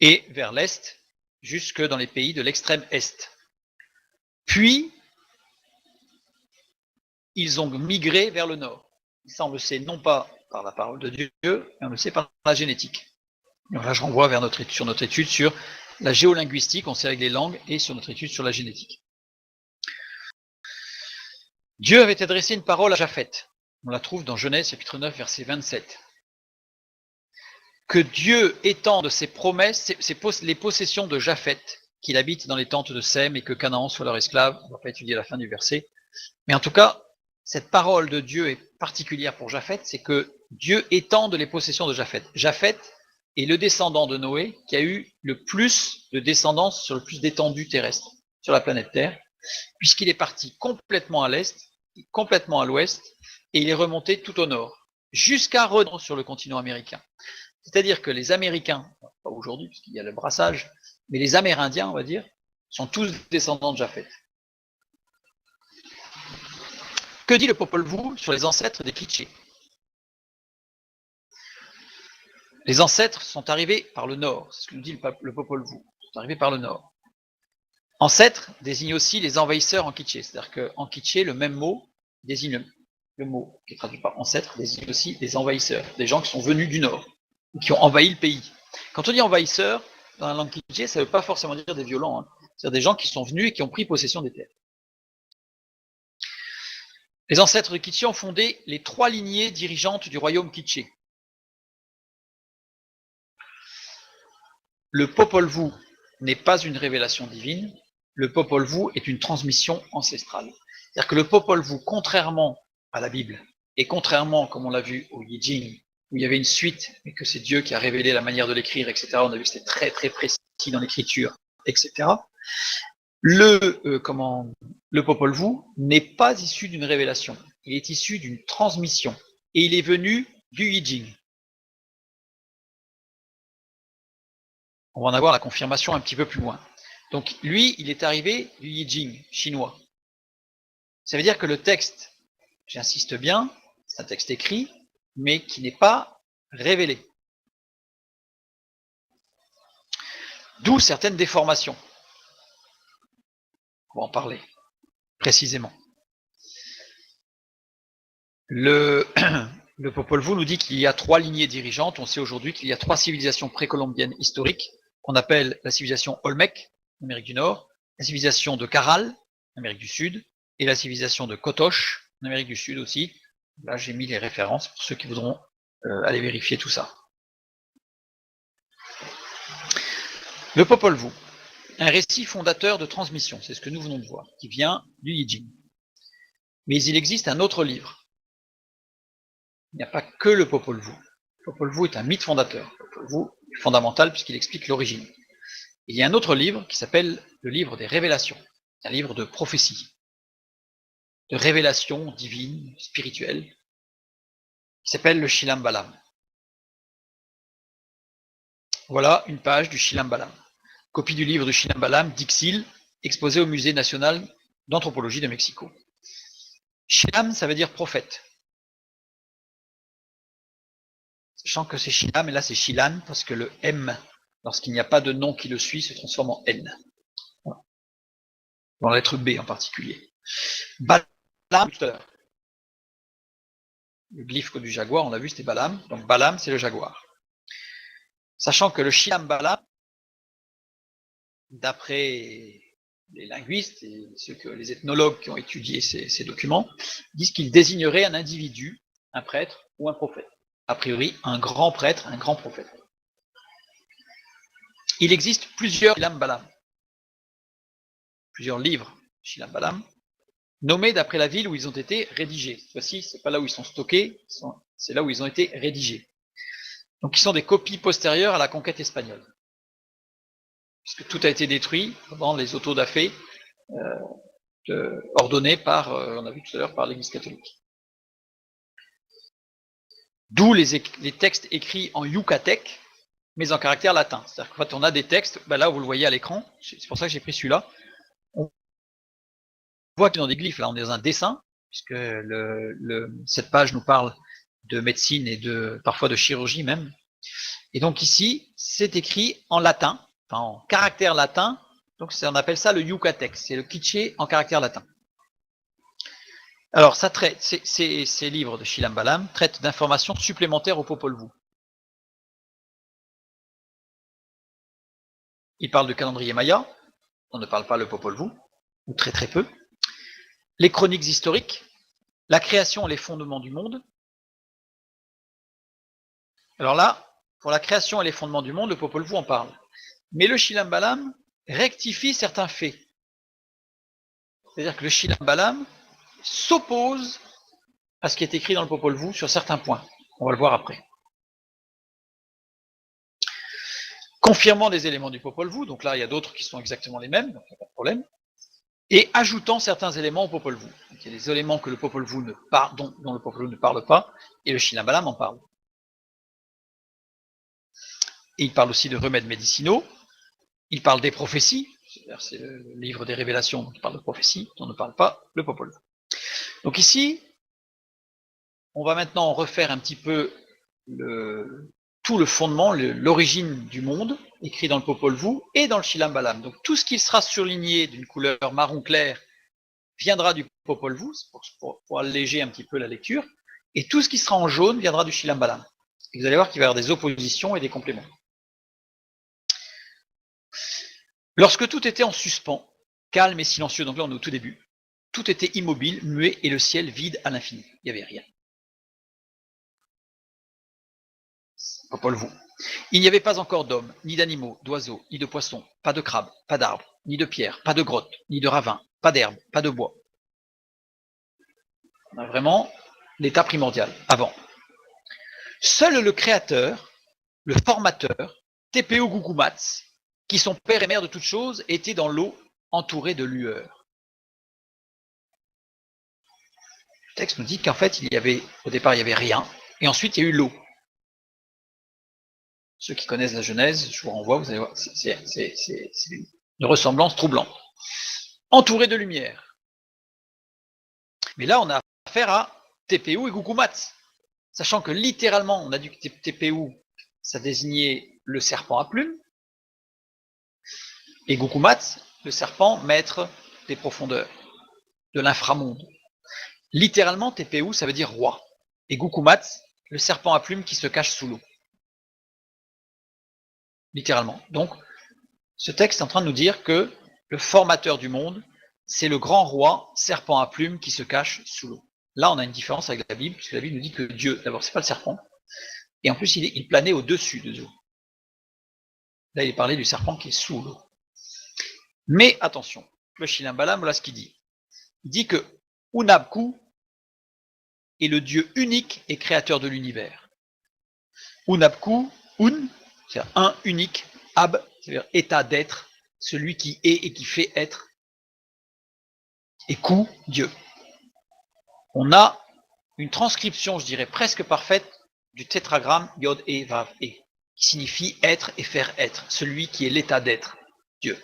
et vers l'est, jusque dans les pays de l'extrême est. Puis, ils ont migré vers le nord. Ça, on le sait non pas par la parole de Dieu, mais on le sait par la génétique. Donc là, je renvoie sur notre étude sur la géolinguistique, on sait avec les langues, et sur notre étude sur la génétique. Dieu avait adressé une parole à Japhet. On la trouve dans Genèse chapitre 9, verset 27. Que Dieu étende ses promesses, les possessions de Japhet, qu'il habite dans les tentes de Sem et que Canaan soit leur esclave. On ne va pas étudier la fin du verset. Mais en tout cas, cette parole de Dieu est particulière pour Japhet, c'est que Dieu étende les possessions de Japhet. Japhet est le descendant de Noé qui a eu le plus de descendance sur le plus d'étendue terrestre sur la planète Terre, puisqu'il est parti complètement à l'est, complètement à l'ouest, et il est remonté tout au nord, jusqu'à redescendre sur le continent américain. C'est-à-dire que les Américains, pas aujourd'hui puisqu'il y a le brassage, mais les Amérindiens, on va dire, sont tous descendants de Japhet. Que dit le Popol Vuh sur les ancêtres des Quichés? Les ancêtres sont arrivés par le nord, c'est ce que nous dit le Popol Vuh, ils sont arrivés par le nord. Ancêtre désigne aussi les envahisseurs en quiché, c'est-à-dire qu'en quiché, le même mot désigne le mot qui est traduit par ancêtre désigne aussi des envahisseurs, des gens qui sont venus du nord, qui ont envahi le pays. Quand on dit envahisseurs, dans la langue quiché, ça ne veut pas forcément dire des violents, hein. C'est-à-dire des gens qui sont venus et qui ont pris possession des terres. Les ancêtres de Quiché ont fondé les 3 lignées dirigeantes du royaume quiché. le Popol Vuh n'est pas une révélation divine, le Popol Vuh est une transmission ancestrale. C'est-à-dire que le Popol Vuh, contrairement à la Bible, et contrairement, comme on l'a vu au I Ching, où il y avait une suite, mais que c'est Dieu qui a révélé la manière de l'écrire, etc., on a vu que c'était très très précis dans l'écriture, etc., le Popol Vuh n'est pas issu d'une révélation, il est issu d'une transmission, et il est venu du I Ching. On va en avoir la confirmation un petit peu plus loin. Donc lui, il est arrivé du I Ching chinois. Ça veut dire que le texte, j'insiste bien, c'est un texte écrit, mais qui n'est pas révélé. D'où certaines déformations. On va en parler précisément. Le Popol Vuh nous dit qu'il y a 3 lignées dirigeantes. On sait aujourd'hui qu'il y a 3 civilisations précolombiennes historiques qu'on appelle la civilisation Olmec, en Amérique du Nord, la civilisation de Caral, en Amérique du Sud, et la civilisation de Kotosh, en Amérique du Sud aussi. Là, j'ai mis les références pour ceux qui voudront aller vérifier tout ça. Le Popol Vuh, un récit fondateur de transmission, c'est ce que nous venons de voir, qui vient du I Ching. Mais il existe un autre livre. Il n'y a pas que le Popol Vuh. Le Popol Vuh est un mythe fondateur. Le Popol Vuh est fondamental puisqu'il explique l'origine. Il y a un autre livre qui s'appelle le livre des révélations, un livre de prophétie, de révélation divine, spirituelle, qui s'appelle le Shilam Balam. Voilà une page du Shilam Balam. Copie du livre du Shilam Balam d'Ixil, exposé au Musée national d'anthropologie de Mexico. Shilam, ça veut dire prophète. Sachant que c'est Shilam, et là c'est Shilan, parce que le M, lorsqu'il n'y a pas de nom qui le suit, se transforme en N. Voilà. Dans la lettre B en particulier. Balam, tout à l'heure. Le glyphe du jaguar, on l'a vu, c'était Balam. Donc Balam, c'est le jaguar. Sachant que le Shilam Balam, d'après les linguistes et les ethnologues qui ont étudié ces documents, disent qu'il désignerait un individu, un prêtre ou un prophète. A priori, un grand prêtre, un grand prophète. Il existe plusieurs Shilam Balam, plusieurs livres Shilam Balam, nommés d'après la ville où ils ont été rédigés. Cette fois-ci, c'est pas là où ils sont stockés, c'est là où ils ont été rédigés. Donc, ils sont des copies postérieures à la conquête espagnole. Puisque tout a été détruit pendant les autodafés ordonnés par, on a vu tout à l'heure, par l'Église catholique. D'où les textes écrits en yucatec, mais en caractère latin. C'est-à-dire qu'en fait, on a des textes, ben là, vous le voyez à l'écran, c'est pour ça que j'ai pris celui-là. On voit que dans des glyphes, là, on est dans un dessin, puisque cette page nous parle de médecine et parfois de chirurgie même. Et donc ici, c'est écrit en latin, enfin en caractère latin, donc on appelle ça le yucatec, c'est le quiché en caractère latin. Alors, ça traite, ces livres de Shilam Balam traitent d'informations supplémentaires au Popol Vuh. Il parle de calendrier maya, on ne parle pas le Popol Vuh, ou très très peu. Les chroniques historiques, la création et les fondements du monde. Alors là, pour la création et les fondements du monde, le Popol Vuh en parle. Mais le Shilam Balam rectifie certains faits. C'est-à-dire que le Shilam Balam s'oppose à ce qui est écrit dans le Popol Vuh sur certains points. On va le voir après. Confirmant des éléments du Popol Vuh, donc là il y a d'autres qui sont exactement les mêmes, donc il n'y a pas de problème, et ajoutant certains éléments au Popol Vuh. Donc il y a des éléments que le Popol Vuh dont le Popol Vuh ne parle pas, et le Shilam Balam en parle. Et il parle aussi de remèdes médicinaux, il parle des prophéties, c'est le livre des révélations, donc il parle de prophéties, dont ne parle pas le Popol Vuh. Donc ici, on va maintenant refaire un petit peu tout le fondement, l'origine du monde, écrit dans le Popol Vuh et dans le Shilam Balam. Donc tout ce qui sera surligné d'une couleur marron clair viendra du Popol Vuh, pour alléger un petit peu la lecture, et tout ce qui sera en jaune viendra du Shilam Balam. Et vous allez voir qu'il va y avoir des oppositions et des compléments. Lorsque tout était en suspens, calme et silencieux, donc là on est au tout début, tout était immobile, muet et le ciel vide à l'infini. Il n'y avait rien. Popol Vuh. Il n'y avait pas encore d'hommes, ni d'animaux, d'oiseaux, ni de poissons, pas de crabes, pas d'arbres, ni de pierres, pas de grottes, ni de ravins, pas d'herbes, pas de bois. On a vraiment l'état primordial, avant. Seul le créateur, le formateur, TPO Gugumatz, qui sont père et mère de toutes choses, était dans l'eau entouré de lueurs. Le texte nous dit qu'en fait, au départ, il n'y avait rien, et ensuite, il y a eu l'eau. Ceux qui connaissent la Genèse, je vous renvoie, vous allez voir, c'est une ressemblance troublante. Entouré de lumière. Mais là, on a affaire à TPU et Gugumatz. Sachant que littéralement, on a dit que TPU, ça désignait le serpent à plumes, et Gugumatz, le serpent maître des profondeurs, de l'inframonde. Littéralement, TPU, ça veut dire roi, et Gugumatz, le serpent à plumes qui se cache sous l'eau. Littéralement. Donc, ce texte est en train de nous dire que le formateur du monde, c'est le grand roi serpent à plumes qui se cache sous l'eau. Là, on a une différence avec la Bible, puisque la Bible nous dit que Dieu, d'abord, c'est pas le serpent, et en plus, il planait au-dessus de l'eau. Là, il est parlé du serpent qui est sous l'eau. Mais attention, le Shilambalam, voilà ce qu'il dit. Il dit que Unabku est le Dieu unique et créateur de l'univers. Unabku, Un, c'est-à-dire un unique, Ab, c'est-à-dire état d'être, celui qui est et qui fait être, et Ku, Dieu. On a une transcription, je dirais, presque parfaite du tétragramme Yod E Vav E, qui signifie être et faire être, celui qui est l'état d'être, Dieu.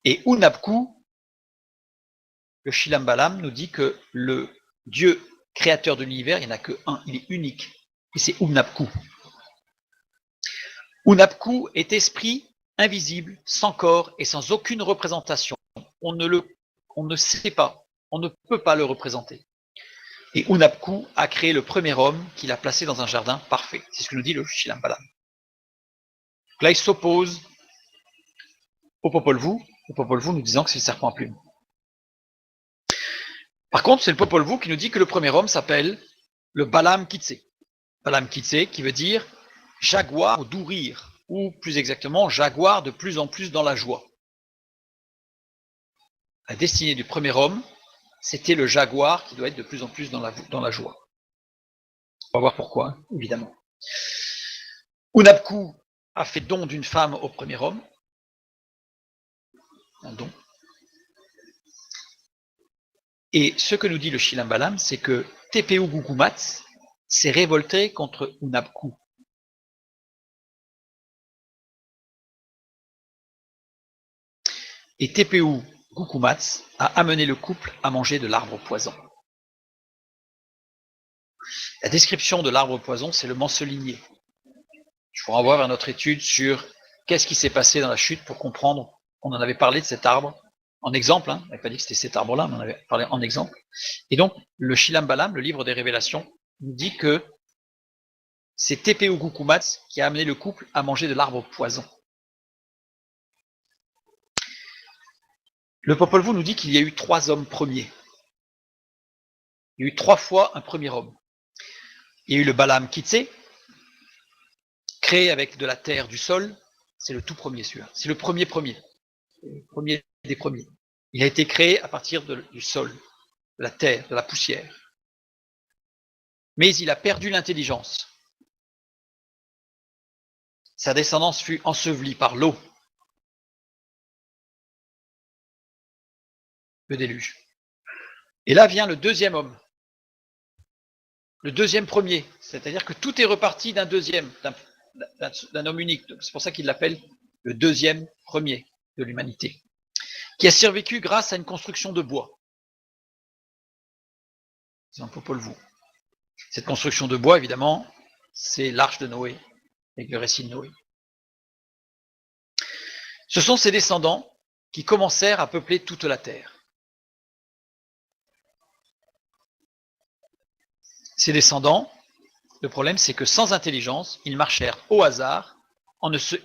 Et Unabku, le Shilambalam nous dit que le Dieu créateur de l'univers, il n'y en a que un, il est unique, et c'est Unabku. Unabku est esprit invisible, sans corps et sans aucune représentation. On ne sait pas, on ne peut pas le représenter. Et Unabku a créé le premier homme qu'il a placé dans un jardin parfait. C'est ce que nous dit le Shilambalam. Là, il s'oppose au Popol Vuh nous disant que c'est le serpent à plumes. Par contre, c'est le Popol Vuh qui nous dit que le premier homme s'appelle le Balam Kitse. Balam Kitse qui veut dire jaguar au doux rire, ou plus exactement, jaguar de plus en plus dans la joie. La destinée du premier homme, c'était le jaguar qui doit être de plus en plus dans la joie. On va voir pourquoi, évidemment. Unabku a fait don d'une femme au premier homme. Un don. Et ce que nous dit le Shilambalam, c'est que TPU Gugumatz s'est révolté contre Unabku. Et TPU Gugumatz a amené le couple à manger de l'arbre poison. La description de l'arbre poison, c'est le mancelinier. Je vous renvoie vers notre étude sur qu'est-ce qui s'est passé dans la chute pour comprendre. On en avait parlé de cet arbre en exemple, on n'avait pas dit que c'était cet arbre-là, mais on avait parlé en exemple. Et donc, le Shilambalam, le livre des révélations, nous dit que c'est TPU Gugumatz qui a amené le couple à manger de l'arbre poison. Le Popol Vuh nous dit qu'il y a eu 3 hommes premiers. Il y a eu 3 fois un premier homme. Il y a eu le Balam Kitse, créé avec de la terre, du sol. C'est le tout premier, celui-là. C'est le premier. Le premier des premiers. Il a été créé à partir du sol, de la terre, de la poussière. Mais il a perdu l'intelligence. Sa descendance fut ensevelie par l'eau. Le déluge. Et là vient le deuxième homme. Le deuxième premier. C'est-à-dire que tout est reparti d'un deuxième, d'un homme unique. C'est pour ça qu'il l'appelle le deuxième premier de l'humanité. Qui a survécu grâce à une construction de bois. C'est un Popol Vuh. Cette construction de bois, évidemment, c'est l'arche de Noé, avec le récit de Noé. Ce sont ses descendants qui commencèrent à peupler toute la terre. Ces descendants, le problème, c'est que sans intelligence, ils marchèrent au hasard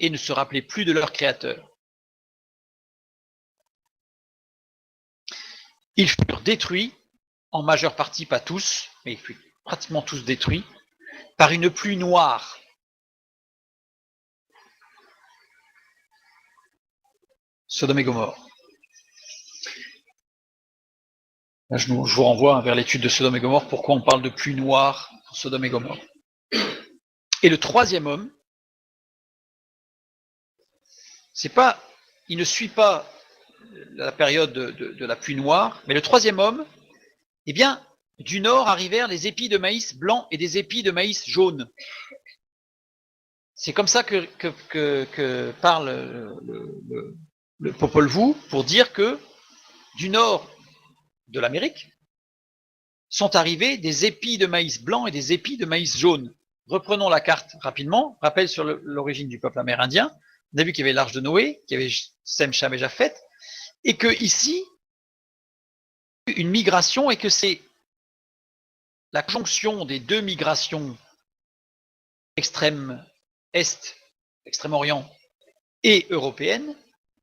et ne se rappelaient plus de leur créateur. Ils furent détruits, en majeure partie, pas tous, mais ils furent pratiquement tous détruits, par une pluie noire Sodome et Gomorrhe. Là, je vous renvoie vers l'étude de Sodome et Gomorrhe, pourquoi on parle de pluie noire pour Sodome et Gomorrhe. Et le troisième homme, il ne suit pas la période de la pluie noire, mais le troisième homme, eh bien, du nord arrivèrent les épis de maïs blanc et des épis de maïs jaune. C'est comme ça que parle le Popol Vuh pour dire que du nord de l'Amérique sont arrivés des épis de maïs blanc et des épis de maïs jaune. Reprenons la carte rapidement. Rappel sur l'origine du peuple amérindien. On a vu qu'il y avait l'arche de Noé, qu'il y avait Sem, Cham et Japhet, et que ici, une migration et que c'est la conjonction des deux migrations extrême est, extrême orient et européenne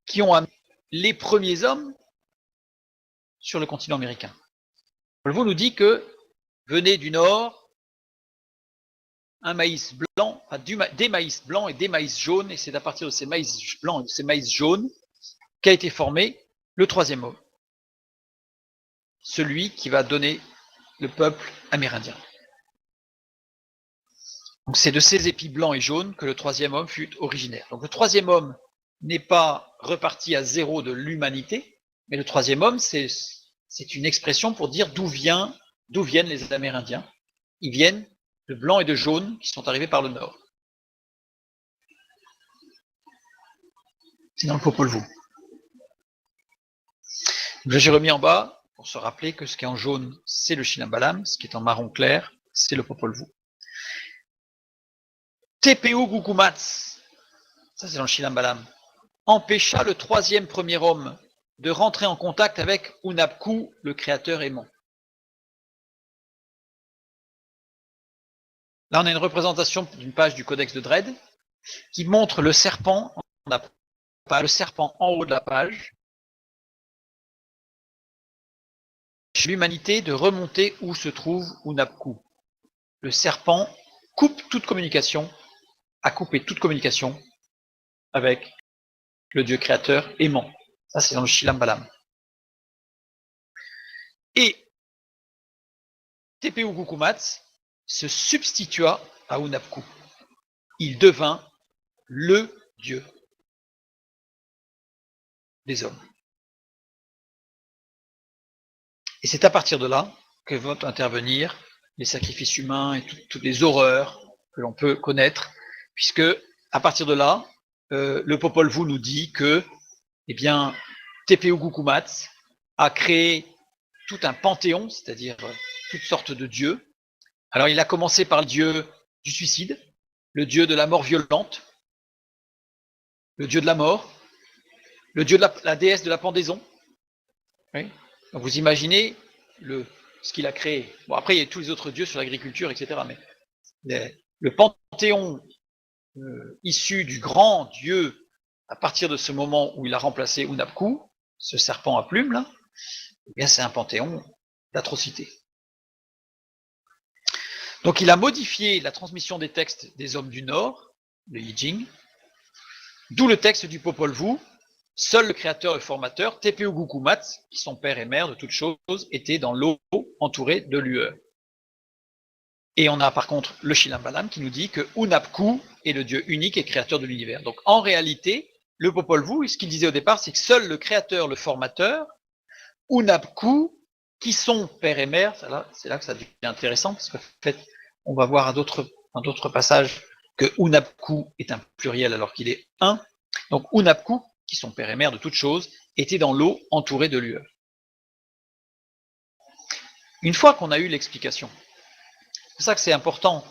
qui ont amené les premiers hommes sur le continent américain. Paul Vaud nous dit que venait du nord un maïs blanc, des maïs blancs et des maïs jaunes, et c'est à partir de ces maïs blancs et de ces maïs jaunes qu'a été formé le troisième homme, celui qui va donner le peuple amérindien. Donc c'est de ces épis blancs et jaunes que le troisième homme fut originaire. Donc le troisième homme n'est pas reparti à zéro de l'humanité, mais le troisième homme, c'est une expression pour dire d'où viennent les Amérindiens. Ils viennent de blanc et de jaune qui sont arrivés par le nord. C'est dans le Popol Vuh. J'ai remis en bas pour se rappeler que ce qui est en jaune, c'est le Shilambalam, ce qui est en marron clair, c'est le Popol Vuh. TPU Gukumats, ça c'est dans le Shilambalam, empêcha le troisième premier homme de rentrer en contact avec Hunabku, le créateur aimant. Là, on a une représentation d'une page du Codex de Dred qui montre le serpent en haut de la page. L'humanité de remonter où se trouve Hunabku. Le serpent coupe toute communication, a coupé toute communication avec le Dieu créateur aimant. Ça, c'est dans le Shilambalam. Et TPU Gukumats se substitua à Hunabku. Il devint le Dieu des hommes. Et c'est à partir de là que vont intervenir les sacrifices humains et toutes les horreurs que l'on peut connaître, puisque à partir de là, le Popol Vuh nous dit que, eh bien, TPU Gukumats a créé tout un panthéon, c'est-à-dire toutes sortes de dieux. Alors il a commencé par le dieu du suicide, le dieu de la mort violente, le dieu de la mort, le dieu de la déesse de la pendaison. Oui. Donc vous imaginez ce qu'il a créé. Bon, après, il y a tous les autres dieux sur l'agriculture, etc. Mais le panthéon issu du grand dieu, à partir de ce moment où il a remplacé Hunabku, ce serpent à plumes, là, eh bien, c'est un panthéon d'atrocité. Donc il a modifié la transmission des textes des hommes du Nord, le Yijing, d'où le texte du Popol Vuh. Seul le créateur et le formateur, TPU Gukumats, qui sont père et mère de toutes choses, étaient dans l'eau entourée de lueurs. Et on a par contre le Shilambalam qui nous dit que Hunabku est le dieu unique et créateur de l'univers. Donc en réalité, le Popol Vuh, ce qu'il disait au départ, c'est que seul le créateur, le formateur, Hunabku, qui sont père et mère, c'est là que ça devient intéressant, parce qu'en fait, on va voir dans d'autres passages que Hunabku est un pluriel alors qu'il est un. Donc Hunabku, qui sont père et mère de toutes choses, étaient dans l'eau entourée de lueurs. Une fois qu'on a eu l'explication, c'est pour ça que c'est important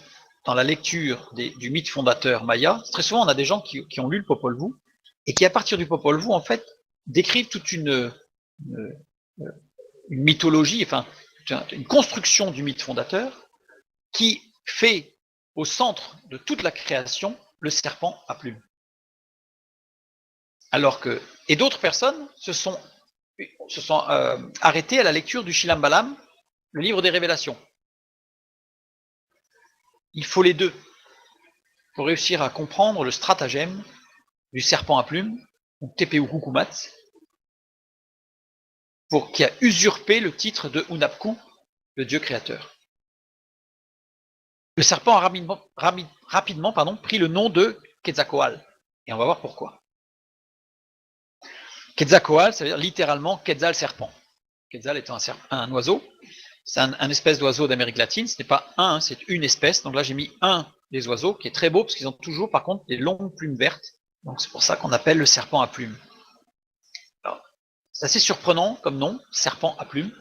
dans la lecture du mythe fondateur maya. Très souvent, on a des gens qui ont lu le Popol Vuh et qui, à partir du Popol Vuh, en fait, décrivent toute une mythologie, enfin, une construction du mythe fondateur qui fait au centre de toute la création le serpent à plumes. Alors que, et d'autres personnes se sont arrêtées à la lecture du Shilambalam, le livre des révélations. Il faut les deux pour réussir à comprendre le stratagème du serpent à plumes donc Tepehu Kukumat, qui a usurpé le titre de Hunabku, le dieu créateur. Le serpent a rapidement pris le nom de Quetzalcoatl, et on va voir pourquoi. Quetzalcoatl, ça veut dire littéralement Quetzal serpent. Quetzal étant un oiseau, c'est un espèce d'oiseau d'Amérique latine, ce n'est pas un, c'est une espèce, donc là j'ai mis un des oiseaux, qui est très beau, parce qu'ils ont toujours par contre des longues plumes vertes, donc c'est pour ça qu'on appelle le serpent à plumes. C'est assez surprenant comme nom, serpent à plumes.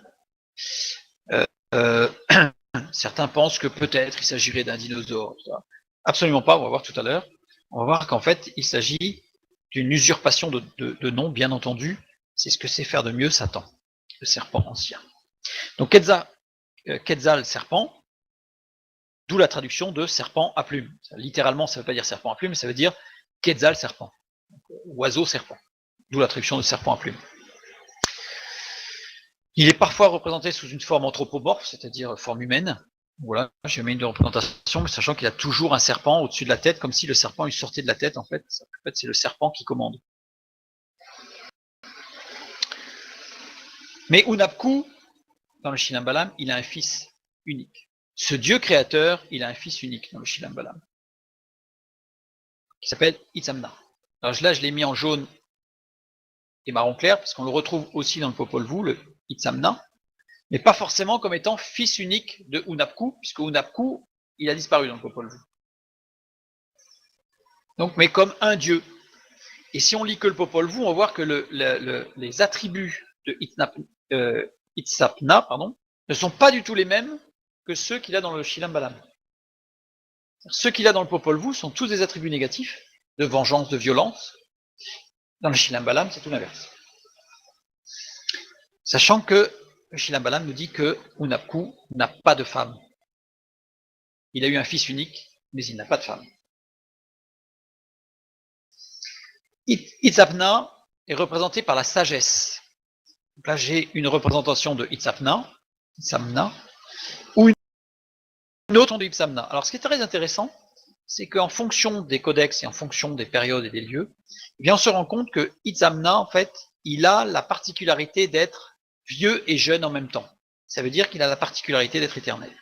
Certains pensent que peut-être il s'agirait d'un dinosaure. Absolument pas, on va voir tout à l'heure. On va voir qu'en fait, il s'agit d'une usurpation de nom, bien entendu. C'est ce que sait faire de mieux Satan, le serpent ancien. Donc Quetzal serpent, d'où la traduction de serpent à plumes. Littéralement, ça ne veut pas dire serpent à plumes, mais ça veut dire Quetzal serpent, oiseau serpent. D'où la traduction de serpent à plumes. Il est parfois représenté sous une forme anthropomorphe, c'est-à-dire forme humaine. Voilà, j'ai mis une représentation, mais sachant qu'il a toujours un serpent au-dessus de la tête, comme si le serpent lui sortait de la tête, en fait. En fait, c'est le serpent qui commande. Mais Hunabku, dans le Shilambalam, il a un fils unique. Ce dieu créateur, il a un fils unique dans le Shilambalam, qui s'appelle Itzamna. Alors là, je l'ai mis en jaune et marron clair, parce qu'on le retrouve aussi dans le Popol Vuh, le Itzamna, mais pas forcément comme étant fils unique de Hunabku, puisque Hunabku, il a disparu dans le Popol Vuh. Donc, mais comme un dieu. Et si on lit que le Popol Vuh, on va voir que les attributs de Itzapna ne sont pas du tout les mêmes que ceux qu'il a dans le Shilambalam. Ceux qu'il a dans le Popol Vuh sont tous des attributs négatifs, de vengeance, de violence. Dans le Shilambalam, c'est tout l'inverse. Sachant que le Shilambalam nous dit que Hunabku n'a pas de femme. Il a eu un fils unique, mais il n'a pas de femme. Itzapna est représenté par la sagesse. Donc là, j'ai une représentation de Itzapna, ou une autre de Itzamna. Alors, ce qui est très intéressant, c'est qu'en fonction des codex et en fonction des périodes et des lieux, eh bien, on se rend compte que Itzamna, en fait, il a la particularité d'être vieux et jeune en même temps. Ça veut dire qu'il a la particularité d'être éternel.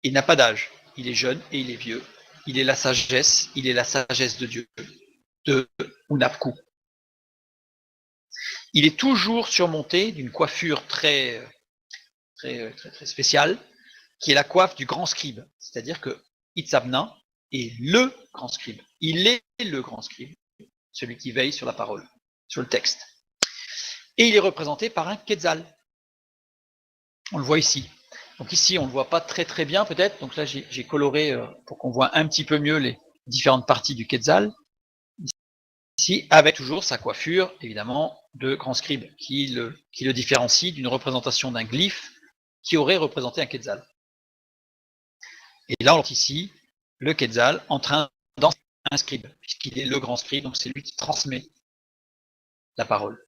Il n'a pas d'âge. Il est jeune et il est vieux. Il est la sagesse de Dieu, de Hunabku. Il est toujours surmonté d'une coiffure très spéciale, qui est la coiffe du grand scribe. C'est-à-dire que Itzamna est le grand scribe. Il est le grand scribe, celui qui veille sur la parole, sur le texte. Et il est représenté par un Quetzal. On le voit ici. Donc ici, on ne le voit pas très bien peut-être. Donc là, j'ai coloré pour qu'on voit un petit peu mieux les différentes parties du Quetzal. Ici, avec toujours sa coiffure, évidemment, de grand scribe, qui le différencie d'une représentation d'un glyphe qui aurait représenté un Quetzal. Et là, on voit ici le Quetzal en train d'enseigner un scribe, puisqu'il est le grand scribe, donc c'est lui qui transmet la parole.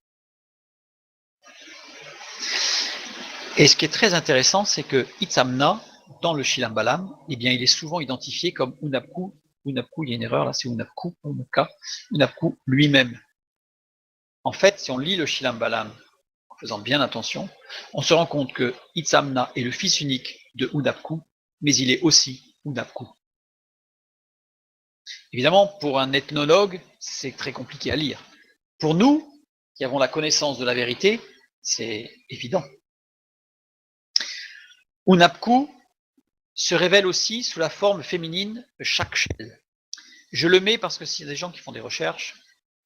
Et ce qui est très intéressant, c'est que Itzamna, dans le Shilambalam, eh bien, il est souvent identifié comme Hunabku. Hunabku, il y a une erreur là, c'est Hunabku, Hunabku lui-même. En fait, si on lit le Shilambalam en faisant bien attention, on se rend compte que Itzamna est le fils unique de Hunabku, mais il est aussi Hunabku. Évidemment, pour un ethnologue, c'est très compliqué à lire. Pour nous, qui avons la connaissance de la vérité, c'est évident. Hunabku se révèle aussi sous la forme féminine de Shakshel. Je le mets parce que s'il y a des gens qui font des recherches,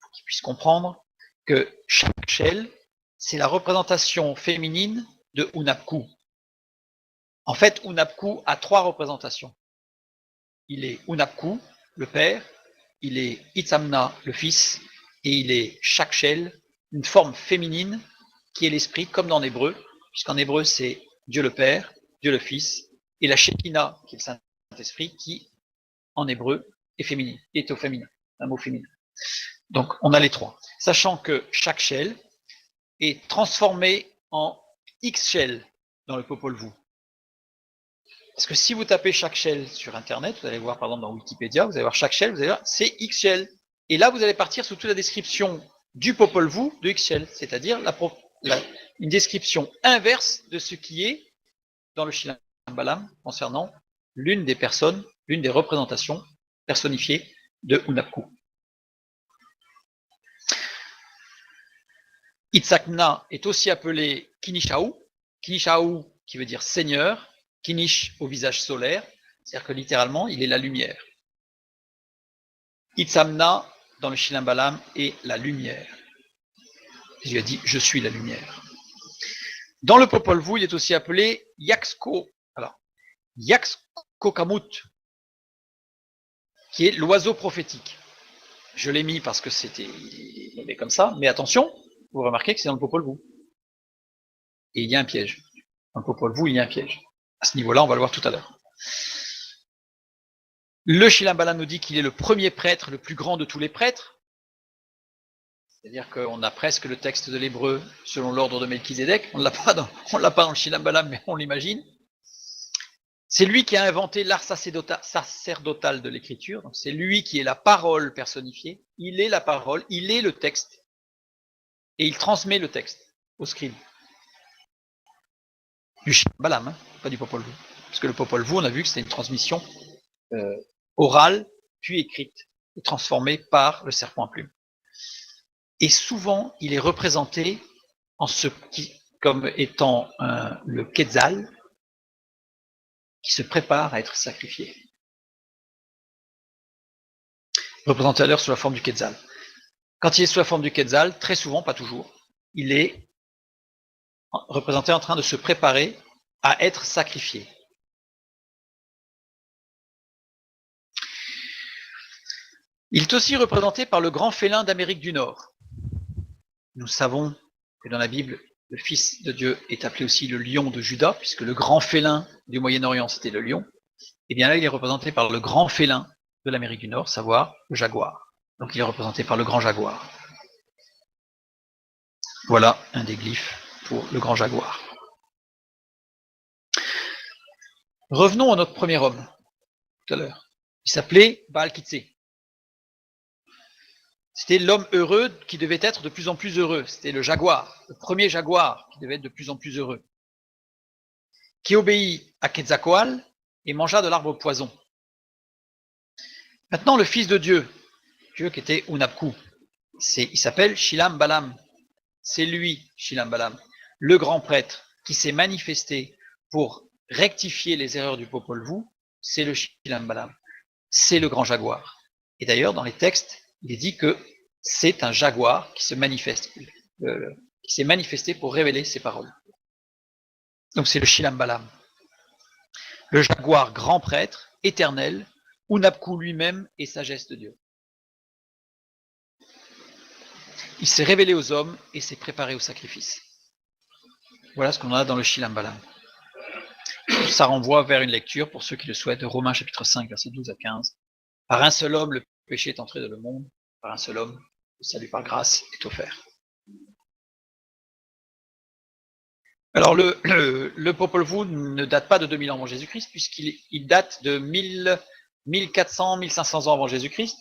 pour qu'ils puissent comprendre que Shakshel, c'est la représentation féminine de Hunabku. En fait, Hunabku a trois représentations. Il est Hunabku, le père, il est Itzamna, le fils, et il est Shakshel, une forme féminine qui est l'esprit, comme dans l'hébreu, puisqu'en hébreu c'est Dieu le Père, Dieu le Fils, et la Shekinah, qui est le Saint-Esprit, qui en hébreu est féminine, est au féminin, un mot féminin. Donc on a les trois. Sachant que chaque shell est transformé en X-shell dans le Popol Vuh. Parce que si vous tapez chaque shell sur Internet, vous allez voir par exemple dans Wikipédia, vous allez voir chaque shell, vous allez voir c'est X-shell. Et là vous allez partir sur toute la description du Popol Vuh de XL, c'est-à-dire une description inverse de ce qui est dans le Shilam Balam concernant l'une des personnes, l'une des représentations personnifiées de Hunabku. Itzhakna est aussi appelé Kinishau, Kinishau qui veut dire Seigneur, Kinish au visage solaire, c'est-à-dire que littéralement il est la lumière. Itzamna dans le Shilam Balam est la lumière. Jésus a dit je suis la lumière. Dans le Popol Vuh, il est aussi appelé Yaxko, alors Yaxkokamut, qui est l'oiseau prophétique. Je l'ai mis parce que c'était comme ça, mais attention, vous remarquez que c'est dans le Popol Vuh. Et il y a un piège. Dans le Popol Vuh, il y a un piège. À ce niveau-là, on va le voir tout à l'heure. Le Shilam Balam nous dit qu'il est le premier prêtre, le plus grand de tous les prêtres. C'est-à-dire qu'on a presque le texte de l'hébreu selon l'ordre de Melchizedek. On ne l'a pas dans le Shilam Balam, mais on l'imagine. C'est lui qui a inventé l'art sacerdotal de l'écriture. C'est lui qui est la parole personnifiée. Il est la parole, il est le texte. Et il transmet le texte au scribe. Du Shilam Balam, hein, pas du Popol Vuh. Parce que le Popol Vuh, on a vu que c'était une transmission orale, puis écrite, et transformée par le serpent à plumes. Et souvent, il est représenté comme étant le Quetzal, qui se prépare à être sacrifié. Représenté à l'heure sous la forme du Quetzal. Quand il est sous la forme du Quetzal, très souvent, pas toujours, il est représenté en train de se préparer à être sacrifié. Il est aussi représenté par le grand félin d'Amérique du Nord. Nous savons que dans la Bible, le Fils de Dieu est appelé aussi le lion de Juda, puisque le grand félin du Moyen-Orient, c'était le lion. Et bien là, il est représenté par le grand félin de l'Amérique du Nord, savoir le jaguar. Donc il est représenté par le grand jaguar. Voilà un des glyphes pour le grand jaguar. Revenons à notre premier homme, tout à l'heure. Il s'appelait Baal Kitse. C'était l'homme heureux qui devait être de plus en plus heureux. C'était le jaguar, le premier jaguar qui devait être de plus en plus heureux. Qui obéit à Quetzalcoatl et mangea de l'arbre poison. Maintenant, le fils de Dieu, Dieu qui était Hunabku, il s'appelle Shilam Balam. C'est lui, Shilam Balam, le grand prêtre qui s'est manifesté pour rectifier les erreurs du Popol Vuh, c'est le Shilam Balam. C'est le grand jaguar. Et d'ailleurs, dans les textes, il est dit que c'est un jaguar qui se manifeste, qui s'est manifesté pour révéler ses paroles. Donc c'est le Shilam Balam. Le jaguar grand prêtre, éternel, Hunabku lui-même est sagesse de Dieu. Il s'est révélé aux hommes et s'est préparé au sacrifice. Voilà ce qu'on a dans le Shilam Balam. Ça renvoie vers une lecture, pour ceux qui le souhaitent, de Romains chapitre 5, versets 12 à 15. Par un seul homme, le péché est entré dans le monde. Par un seul homme, le salut par grâce est offert. Alors le Popol Vuh ne date pas de 2000 ans avant Jésus-Christ, puisqu'il date de 1400, 1500 ans avant Jésus-Christ.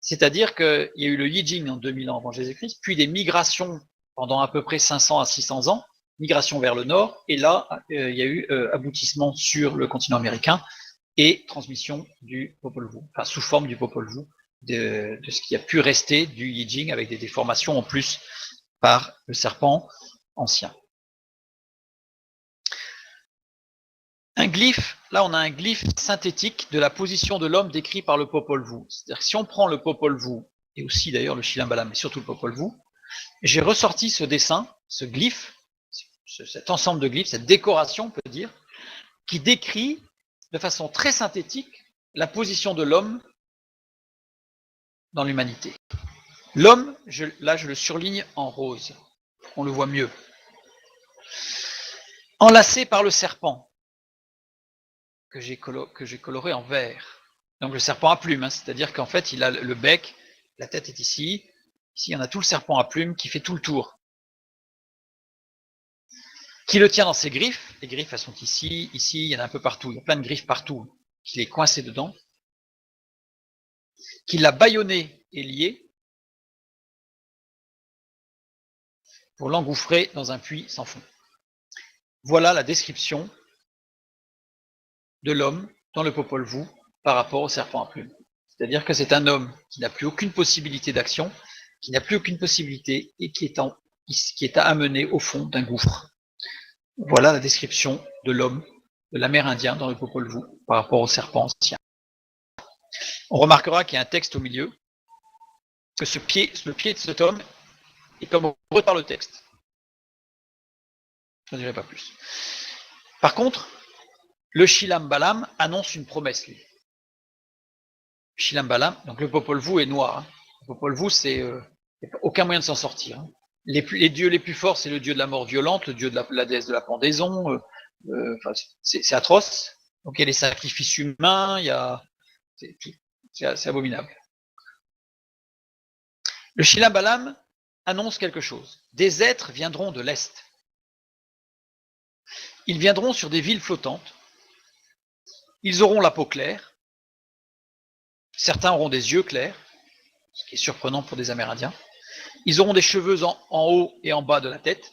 C'est-à-dire qu'il y a eu le Yijing en 2000 ans avant Jésus-Christ, puis des migrations pendant à peu près 500 à 600 ans, migration vers le nord, et là, il y a eu aboutissement sur le continent américain et transmission du Popol Vuh, enfin sous forme du Popol Vuh, de ce qui a pu rester du Yijing avec des déformations en plus par le serpent ancien. Un glyphe, là on a un glyphe synthétique de la position de l'homme décrit par le Popol Vuh. C'est-à-dire que si on prend le Popol Vuh, et aussi d'ailleurs le Shilam Balam, mais surtout le Popol Vuh, j'ai ressorti ce dessin, ce glyphe, cet ensemble de glyphes, cette décoration, on peut dire, qui décrit de façon très synthétique la position de l'homme dans l'humanité. L'homme, là je le surligne en rose, pour qu'on le voit mieux. Enlacé par le serpent, que j'ai coloré en vert. Donc le serpent à plumes, hein, c'est-à-dire qu'en fait il a le bec, la tête est ici, ici on a tout le serpent à plumes qui fait tout le tour. Qui le tient dans ses griffes, les griffes elles sont ici, ici, il y en a un peu partout, il y a plein de griffes partout, qu'il est coincé dedans. Qui l'a bâillonné et lié, pour l'engouffrer dans un puits sans fond. Voilà la description de l'homme dans le Popol Vuh par rapport au serpent à plumes. C'est-à-dire que c'est un homme qui n'a plus aucune possibilité d'action, qui n'a plus aucune possibilité et qui est amené au fond d'un gouffre. Voilà la description de l'homme, de l'Amérindien dans le Popol Vuh par rapport au serpent ancien. On remarquera qu'il y a un texte au milieu, que le pied de cet homme est comme repris par le texte. Je ne dirai pas plus. Par contre, le Shilam Balam annonce une promesse, lui. Shilam Balam, donc le Popol Vuh est noir. Hein. Le Popol Vuh, c'est aucun moyen de s'en sortir. Hein. Les dieux les plus forts, c'est le dieu de la mort violente, le dieu de la déesse de la pendaison. C'est atroce. Donc il y a les sacrifices humains, il y a c'est abominable. Le Shilam Balam annonce quelque chose. Des êtres viendront de l'Est. Ils viendront sur des villes flottantes. Ils auront la peau claire. Certains auront des yeux clairs, ce qui est surprenant pour des Amérindiens. Ils auront des cheveux en haut et en bas de la tête.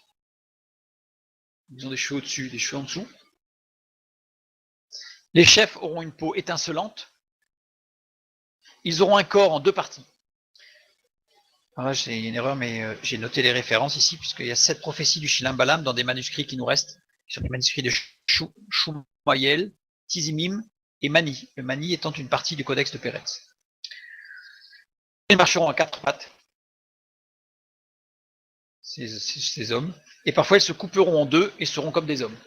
Ils ont des cheveux au-dessus, des cheveux en dessous. Les chefs auront une peau étincelante. Ils auront un corps en deux parties. Alors là, j'ai une erreur, mais j'ai noté les références ici, puisqu'il y a 7 prophéties du Shilam Balam dans des manuscrits qui nous restent, sur les manuscrits de Shumayel, Tizimim et Mani, le Mani étant une partie du codex de Peretz. Ils marcheront à 4 pattes, ces hommes, et parfois ils se couperont en deux et seront comme des hommes.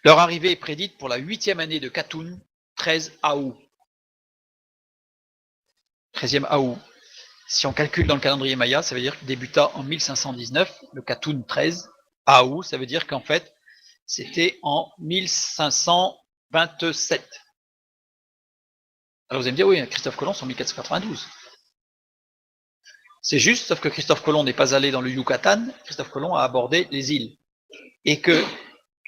Leur arrivée est prédite pour la 8e année de Katoun, 13 Aou. 13e Aou. Si on calcule dans le calendrier Maya, ça veut dire qu'il débuta en 1519, le Katoun 13 Aou, ça veut dire qu'en fait, c'était en 1527. Alors vous allez me dire, oui, Christophe Colomb, c'est en 1492. C'est juste, sauf que Christophe Colomb n'est pas allé dans le Yucatan, Christophe Colomb a abordé les îles. Et que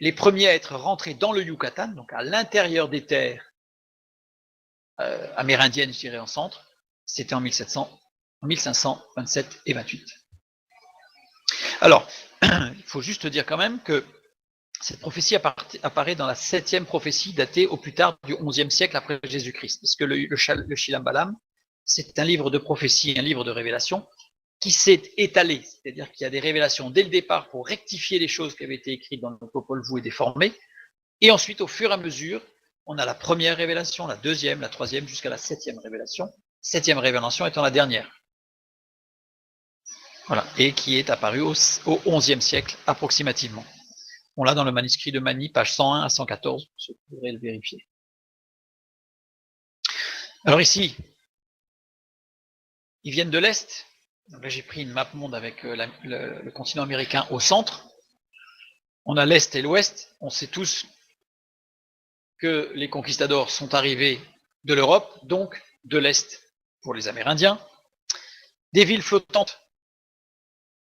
les premiers à être rentrés dans le Yucatan, donc à l'intérieur des terres amérindiennes, je dirais en centre, c'était en 1527 et 28. Alors, il faut juste dire quand même que cette prophétie apparaît dans la 7e prophétie datée au plus tard du 11e siècle après Jésus-Christ. Parce que le Shilam Balam, c'est un livre de prophétie, un livre de révélation qui s'est étalé. C'est-à-dire qu'il y a des révélations dès le départ pour rectifier les choses qui avaient été écrites dans le Popol Vuh et déformées. Et ensuite, au fur et à mesure, on a la première révélation, la deuxième, la troisième, jusqu'à la 7e révélation. 7e révélation étant la dernière. Voilà. Et qui est apparue au 11e siècle, approximativement. On l'a dans le manuscrit de Mani, page 101 à 114, pour ceux qui voudraient le vérifier. Alors ici, ils viennent de l'Est. Donc là, j'ai pris une map monde avec le continent américain au centre. On a l'Est et l'Ouest. On sait tous que les conquistadors sont arrivés de l'Europe, donc de l'Est pour les Amérindiens. Des villes flottantes.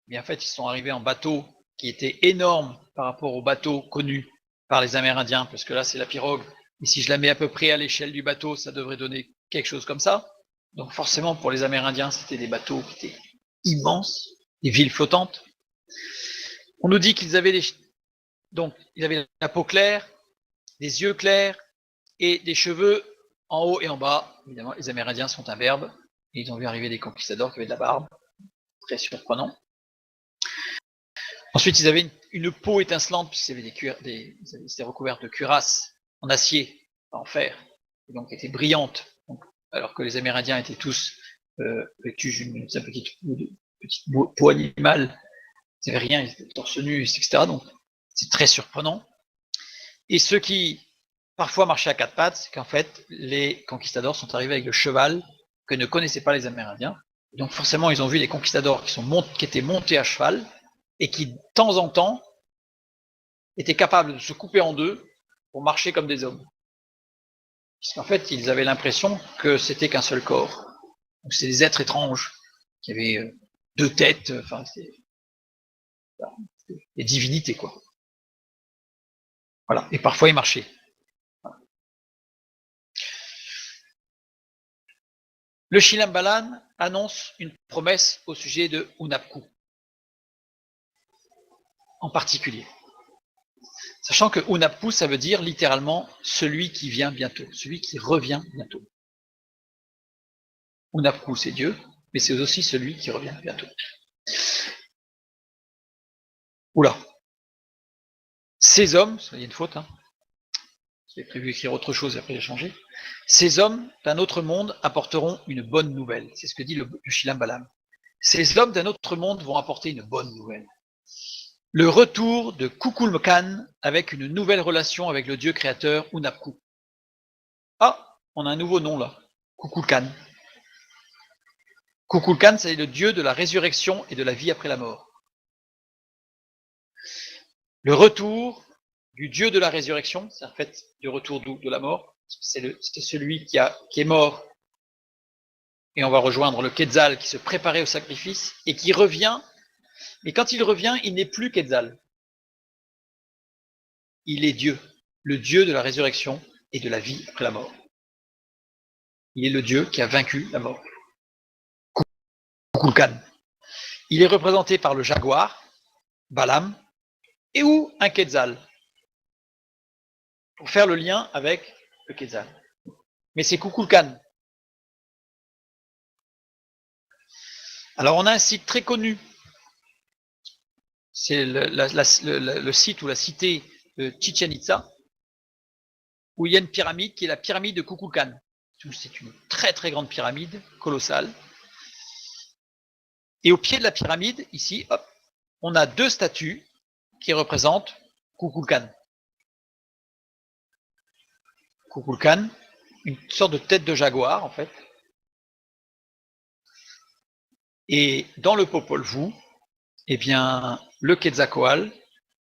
Bien en fait, ils sont arrivés en bateau qui était énorme par rapport aux bateaux connus par les Amérindiens, parce que là, c'est la pirogue. Et si je la mets à peu près à l'échelle du bateau, ça devrait donner quelque chose comme ça. Donc forcément, pour les Amérindiens, c'était des bateaux qui étaient immenses, des villes flottantes. On nous dit qu'ils avaient ils avaient la peau claire, des yeux clairs et des cheveux en haut et en bas. Évidemment, les Amérindiens sont imberbes et ils ont vu arriver des conquistadors qui avaient de la barbe. Très surprenant. Ensuite, ils avaient une peau étincelante, puisqu'ils avaient ils étaient recouverts de cuirasses en acier, en fer, et donc étaient brillantes, donc, alors que les Amérindiens étaient tous vêtus d'une petite peau animale, ils n'avaient rien, ils étaient torse nu, etc. Donc c'est très surprenant. Et ceux qui parfois marchaient à 4 pattes, c'est qu'en fait, les conquistadors sont arrivés avec le cheval que ne connaissaient pas les Amérindiens. Donc forcément, ils ont vu les conquistadors qui étaient montés à cheval, et qui, de temps en temps, étaient capables de se couper en deux pour marcher comme des hommes. Puisqu'en fait, ils avaient l'impression que c'était qu'un seul corps. Donc c'est des êtres étranges, qui avaient 2 têtes, enfin, c'est des divinités, quoi. Voilà, et parfois ils marchaient. Voilà. Le Shilam Balam annonce une promesse au sujet de Hunabku. en particulier. Sachant que Unapku, ça veut dire littéralement celui qui vient bientôt, celui qui revient bientôt. Unapku, c'est Dieu, mais c'est aussi celui qui revient bientôt. Oula. Ces hommes, il y a une faute, hein. J'ai prévu d'écrire autre chose et après j'ai changé. Ces hommes d'un autre monde apporteront une bonne nouvelle. C'est ce que dit le Shilam Balam. Ces hommes d'un autre monde vont apporter une bonne nouvelle. Le retour de Kukulkan avec une nouvelle relation avec le Dieu créateur Unapku. Ah, on a un nouveau nom là. Kukulkan. Kukulkan, c'est le Dieu de la résurrection et de la vie après la mort. Le retour du Dieu de la résurrection, c'est en fait du retour de la mort. C'est celui qui est mort. Et on va rejoindre le Quetzal qui se préparait au sacrifice et qui revient. Mais quand il revient, il n'est plus Quetzal. Il est Dieu, le Dieu de la résurrection et de la vie après la mort. Il est le Dieu qui a vaincu la mort. Kukulkan. Il est représenté par le jaguar, Balam, et ou un Quetzal, pour faire le lien avec le Quetzal. Mais c'est Kukulkan. Alors on a un site très connu. C'est le site ou la cité de Chichen Itza, où il y a une pyramide qui est la pyramide de Kukulkan. C'est une très très grande pyramide, colossale. Et au pied de la pyramide, ici, hop, on a deux statues qui représentent Kukulkan. Kukulkan, une sorte de tête de jaguar en fait. Et dans le Popol Vuh, eh bien, le Quetzalcoatl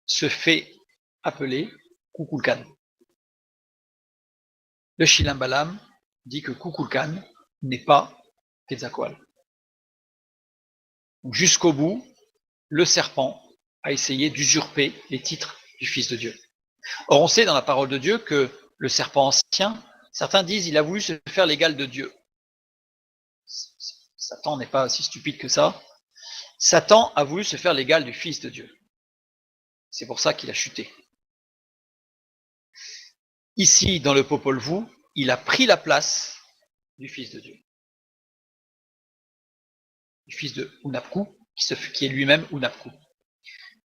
se fait appeler Kukulkan. Le Shilam Balam dit que Kukulkan n'est pas Quetzalcoatl. Jusqu'au bout, le serpent a essayé d'usurper les titres du Fils de Dieu. Or, on sait dans la parole de Dieu que le serpent ancien, certains disent il a voulu se faire l'égal de Dieu. Satan n'est pas si stupide que ça. Satan a voulu se faire l'égal du Fils de Dieu. C'est pour ça qu'il a chuté. Ici, dans le Popol Vuh, il a pris la place du Fils de Dieu. Du fils de Unapku, qui est lui-même Unapku.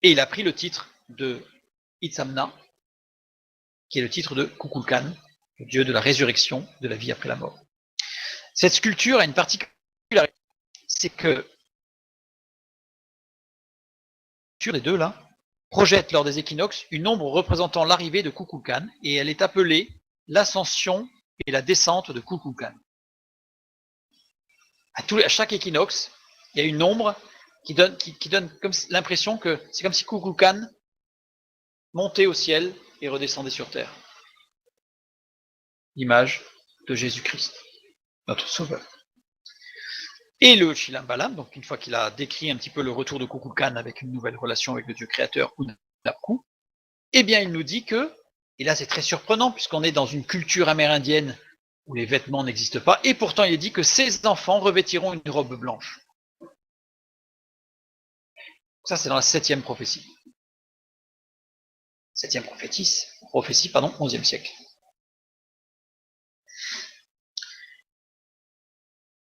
Et il a pris le titre de Itzamna, qui est le titre de Kukulkan, le dieu de la résurrection, de la vie après la mort. Cette sculpture a une particularité, c'est que les deux là projette lors des équinoxes une ombre représentant l'arrivée de Kukulkan, et elle est appelée l'ascension et la descente de Kukulkan. À chaque équinoxe, il y a une ombre qui donne comme l'impression que c'est comme si Kukulkan montait au ciel et redescendait sur terre. L'image de Jésus-Christ, notre Sauveur. Et le Shilam Balam, donc une fois qu'il a décrit un petit peu le retour de Kukulkan avec une nouvelle relation avec le Dieu créateur Unapku, eh bien il nous dit que, et là c'est très surprenant puisqu'on est dans une culture amérindienne où les vêtements n'existent pas, et pourtant il est dit que ces enfants revêtiront une robe blanche. Ça c'est dans la 7e prophétie. 7e prophétie, 11e siècle.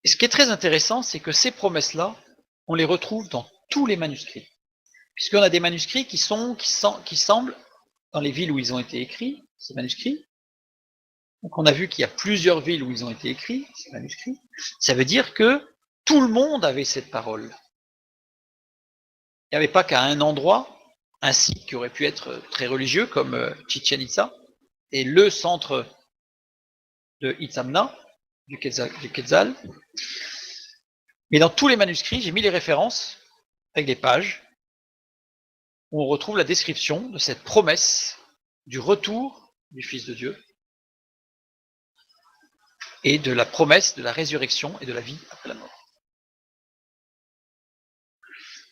Et ce qui est très intéressant, c'est que ces promesses-là, on les retrouve dans tous les manuscrits. Puisqu'on a des manuscrits qui semblent, dans les villes où ils ont été écrits, ces manuscrits. Donc on a vu qu'il y a plusieurs villes où ils ont été écrits, ces manuscrits. Ça veut dire que tout le monde avait cette parole. Il n'y avait pas qu'à un endroit, un site qui aurait pu être très religieux, comme Chichen Itza, et le centre de Itzamna, du Quetzal. Mais dans tous les manuscrits, j'ai mis les références avec des pages où on retrouve la description de cette promesse du retour du Fils de Dieu et de la promesse de la résurrection et de la vie après la mort.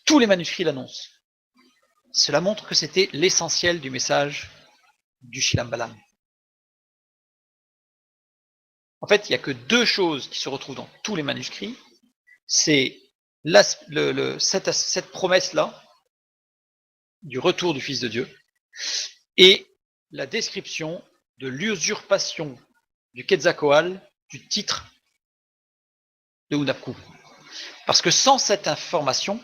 Tous les manuscrits l'annoncent. Cela montre que c'était l'essentiel du message du Shilam Balam. En fait, il n'y a que deux choses qui se retrouvent dans tous les manuscrits. C'est cette promesse-là du retour du Fils de Dieu, et la description de l'usurpation du Quetzalcoatl du titre de Hunabku. Parce que sans cette information,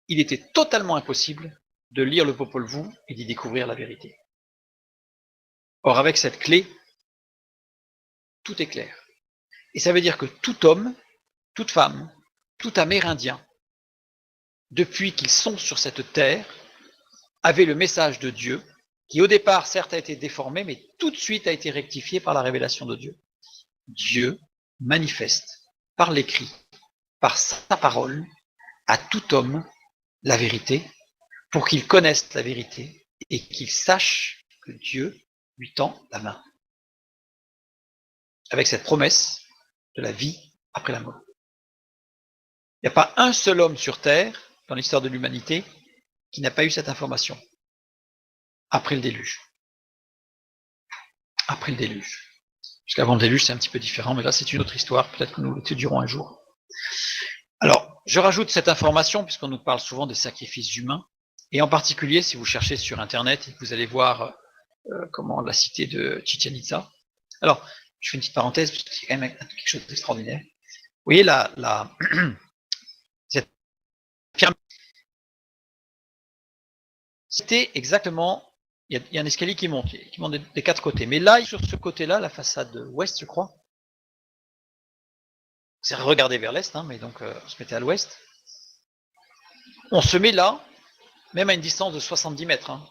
il était totalement impossible de lire le Popol Vuh et d'y découvrir la vérité. Or, avec cette clé, tout est clair. Et ça veut dire que tout homme, toute femme, tout Amérindien, depuis qu'ils sont sur cette terre, avait le message de Dieu, qui au départ, certes, a été déformé, mais tout de suite a été rectifié par la révélation de Dieu. Dieu manifeste par l'écrit, par sa parole, à tout homme la vérité, pour qu'il connaisse la vérité et qu'il sache que Dieu lui tend la main. Avec cette promesse de la vie après la mort. Il n'y a pas un seul homme sur Terre, dans l'histoire de l'humanité, qui n'a pas eu cette information. Après le déluge. Après le déluge. Puisqu'avant le déluge, c'est un petit peu différent, mais là, c'est une autre histoire. Peut-être que nous l'étudierons un jour. Alors, je rajoute cette information, puisqu'on nous parle souvent des sacrifices humains. Et en particulier, si vous cherchez sur Internet et que vous allez voir comment la cité de Chichen Itza. Alors, je fais une petite parenthèse, parce que c'est quand même quelque chose d'extraordinaire. Vous voyez, cette pyramide, c'était exactement, il y a un escalier qui monte des quatre côtés. Mais là, sur ce côté-là, la façade ouest, je crois, c'est regarder vers l'est, hein, mais donc on se mettait à l'ouest. On se met là, même à une distance de 70 mètres, hein,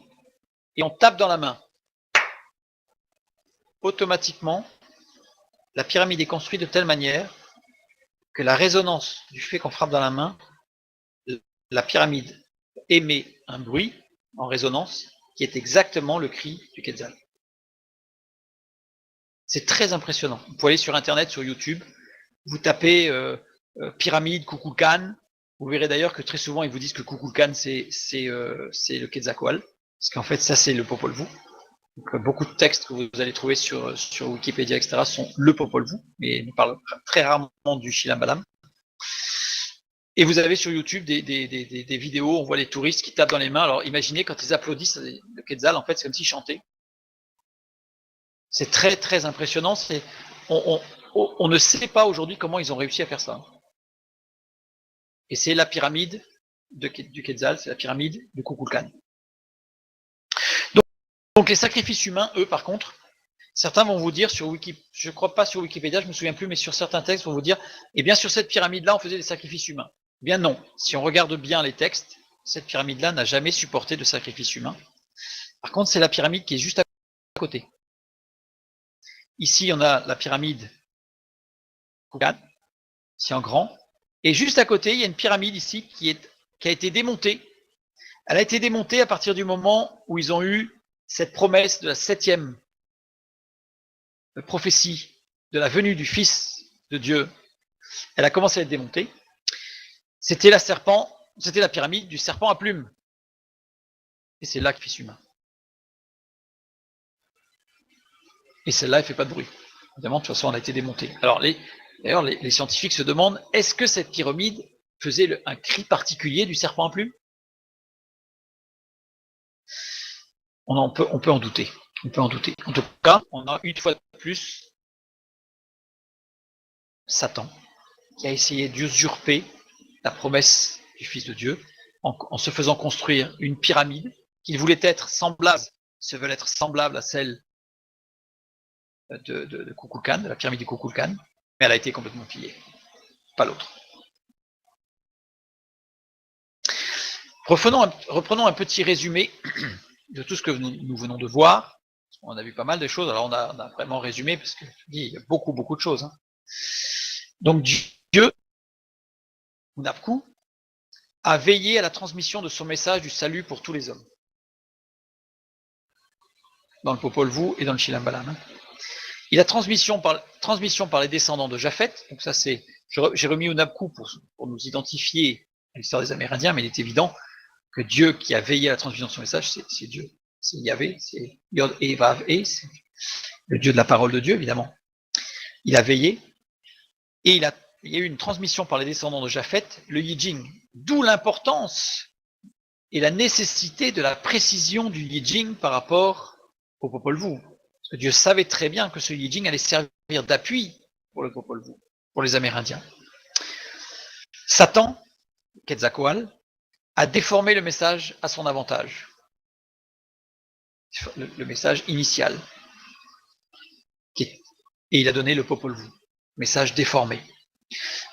et on tape dans la main. Automatiquement, la pyramide est construite de telle manière que la résonance du fait qu'on frappe dans la main, la pyramide émet un bruit en résonance qui est exactement le cri du Quetzal. C'est très impressionnant. Vous pouvez aller sur Internet, sur YouTube, vous tapez pyramide Kukulkan. Vous verrez d'ailleurs que très souvent ils vous disent que Kukulkan c'est le Quetzalcoatl, parce qu'en fait ça c'est le Popol Vuh. Donc, beaucoup de textes que vous allez trouver sur Wikipédia, etc. sont le Popol Vuh, mais on parle très rarement du Chilambalam. Et vous avez sur YouTube des vidéos, on voit les touristes qui tapent dans les mains. Alors imaginez quand ils applaudissent le Quetzal, en fait c'est comme s'ils chantaient. C'est très très impressionnant. On ne sait pas aujourd'hui comment ils ont réussi à faire ça. Et c'est la pyramide du Quetzal, c'est la pyramide de Kukulkan. Donc les sacrifices humains, eux par contre, certains vont vous dire sur Wikipédia, je ne crois pas sur Wikipédia, je me souviens plus, mais sur certains textes vont vous dire, eh bien sur cette pyramide-là, on faisait des sacrifices humains. Eh bien non, si on regarde bien les textes, cette pyramide-là n'a jamais supporté de sacrifice humain. Par contre, c'est la pyramide qui est juste à côté. Ici, on a la pyramide Kukulkan, ici en grand, et juste à côté, il y a une pyramide ici qui a été démontée. Elle a été démontée à partir du moment où ils ont eu cette promesse de la 7e prophétie de la venue du Fils de Dieu. Elle a commencé à être démontée. C'était la pyramide du serpent à plumes. Et c'est là que Fils humain. Et celle-là, elle ne fait pas de bruit. Évidemment, de toute façon, elle a été démontée. Alors, d'ailleurs, les scientifiques se demandent, est-ce que cette pyramide faisait un cri particulier du serpent à plumes? On peut en douter. On peut en douter. En tout cas, on a une fois de plus Satan qui a essayé d'usurper la promesse du Fils de Dieu en se faisant construire une pyramide qu'il voulait être semblable, se veut être semblable à celle de Kukulkan, de la pyramide de Kukulkan, mais elle a été complètement pillée, pas l'autre. Reprenons un petit résumé de tout ce que nous venons de voir. On a vu pas mal de choses, alors on a vraiment résumé, parce qu'il y a beaucoup de choses. Hein. Donc Dieu, Hunabku, a veillé à la transmission de son message du salut pour tous les hommes. Dans le Popol Vuh et dans le Chilambalam. Hein. Il a transmission par les descendants de Japhet, donc ça c'est, j'ai remis Hunabku pour nous identifier à l'histoire des Amérindiens, mais il est évident que Dieu qui a veillé à la transmission de son message, c'est Dieu. C'est Yahvé, c'est Yod et Vav et, c'est le Dieu de la parole de Dieu, évidemment. Il a veillé, et il y a eu une transmission par les descendants de Japhet, le Yijing, d'où l'importance et la nécessité de la précision du Yijing par rapport au Popol Vuh. Parce que Dieu savait très bien que ce Yijing allait servir d'appui pour le Popol Vuh, pour les Amérindiens. Satan, Quetzalcoatl, a déformé le message à son avantage. Le message initial. Et il a donné le Popol Vuh. Message déformé.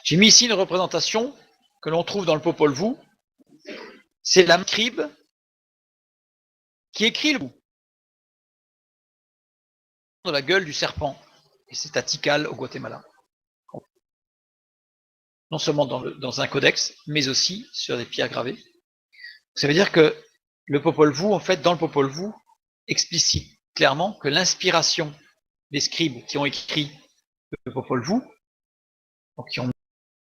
J'ai mis ici une représentation que l'on trouve dans le Popol Vuh. C'est l'âme scribe qui écrit le bout de la gueule du serpent. Et c'est à Tikal, au Guatemala. Non seulement dans un codex, mais aussi sur des pierres gravées. Ça veut dire que le Popol Vuh, en fait, dans le Popol Vuh, explicite clairement que l'inspiration des scribes qui ont écrit le Popol Vuh, donc qui ont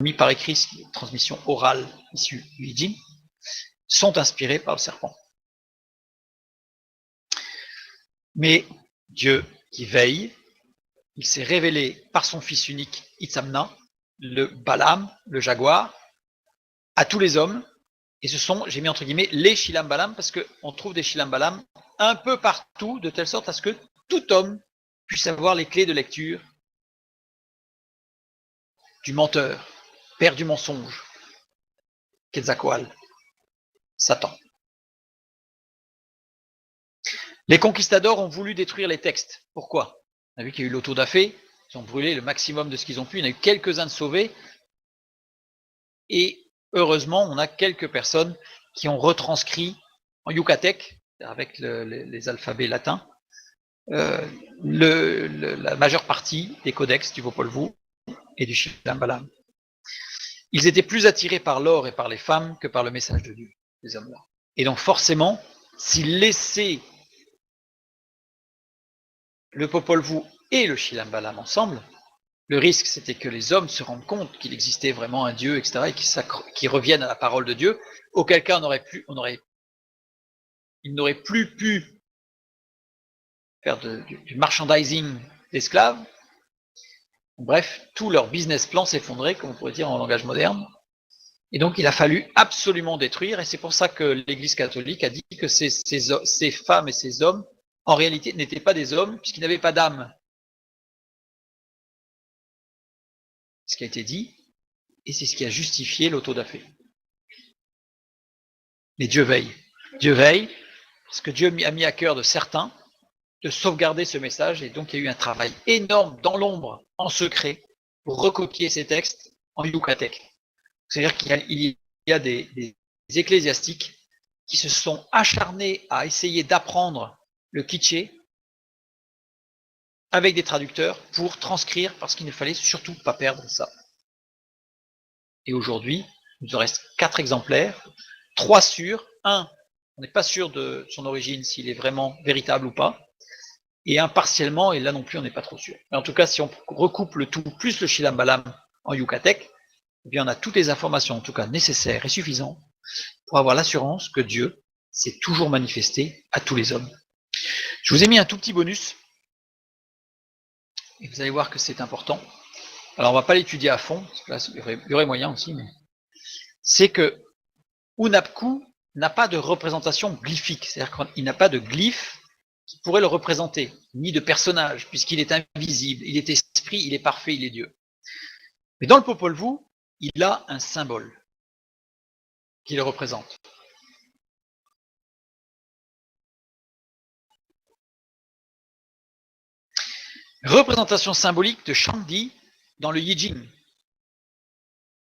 mis par écrit une transmission orale issue du Yijing, sont inspirés par le serpent. Mais Dieu qui veille, il s'est révélé par son fils unique Itzamna, le Balaam, le jaguar, à tous les hommes, et ce sont, j'ai mis entre guillemets, les Shilam Balaam, parce qu'on trouve des Shilam Balaam un peu partout, de telle sorte à ce que tout homme puisse avoir les clés de lecture du menteur, père du mensonge, Quetzalcoatl, Satan. Les conquistadors ont voulu détruire les textes. Pourquoi? On a vu qu'il y a eu l'auto-da-fé, ils ont brûlé le maximum de ce qu'ils ont pu, il y en a eu quelques-uns de sauvés, et heureusement, on a quelques personnes qui ont retranscrit en yucatec, avec les alphabets latins, la majeure partie des codex du Popol Vuh et du Shilam Balam. Ils étaient plus attirés par l'or et par les femmes que par le message de Dieu, ces hommes-là. Et donc forcément, s'ils laissaient le Popol Vuh et le Shilam Balam ensemble, le risque c'était que les hommes se rendent compte qu'il existait vraiment un Dieu, etc., et qu'ils reviennent à la parole de Dieu, auquel cas ils n'auraient plus pu faire du merchandising d'esclaves. Bref, tout leur business plan s'effondrait, comme on pourrait dire en langage moderne. Et donc il a fallu absolument détruire, et c'est pour ça que l'Église catholique a dit que ces femmes et ces hommes, en réalité, n'étaient pas des hommes, puisqu'ils n'avaient pas d'âme. Ce qui a été dit, et c'est ce qui a justifié l'auto-da-fé. Mais Dieu veille. Dieu veille, parce que Dieu a mis à cœur de certains de sauvegarder ce message, et donc il y a eu un travail énorme dans l'ombre, en secret, pour recopier ces textes en yucatec. C'est-à-dire qu'il y a des ecclésiastiques qui se sont acharnés à essayer d'apprendre le quiché avec des traducteurs pour transcrire, parce qu'il ne fallait surtout pas perdre ça. Et aujourd'hui, il nous reste 4 exemplaires, 3 sûrs, 1, on n'est pas sûr de son origine, s'il est vraiment véritable ou pas, et un partiellement, et là non plus on n'est pas trop sûr. Mais en tout cas, si on recoupe le tout, plus le Shilam Balam en yucatec, eh bien on a toutes les informations, en tout cas nécessaires et suffisantes, pour avoir l'assurance que Dieu s'est toujours manifesté à tous les hommes. Je vous ai mis un tout petit bonus, et vous allez voir que c'est important. Alors on ne va pas l'étudier à fond, parce que là il y aurait moyen aussi, mais c'est que Hunabku n'a pas de représentation glyphique, c'est-à-dire qu'il n'a pas de glyphe qui pourrait le représenter, ni de personnage, puisqu'il est invisible, il est esprit, il est parfait, il est Dieu. Mais dans le Popol Vuh, il a un symbole qui le représente. Représentation symbolique de Shangdi dans le Yijing.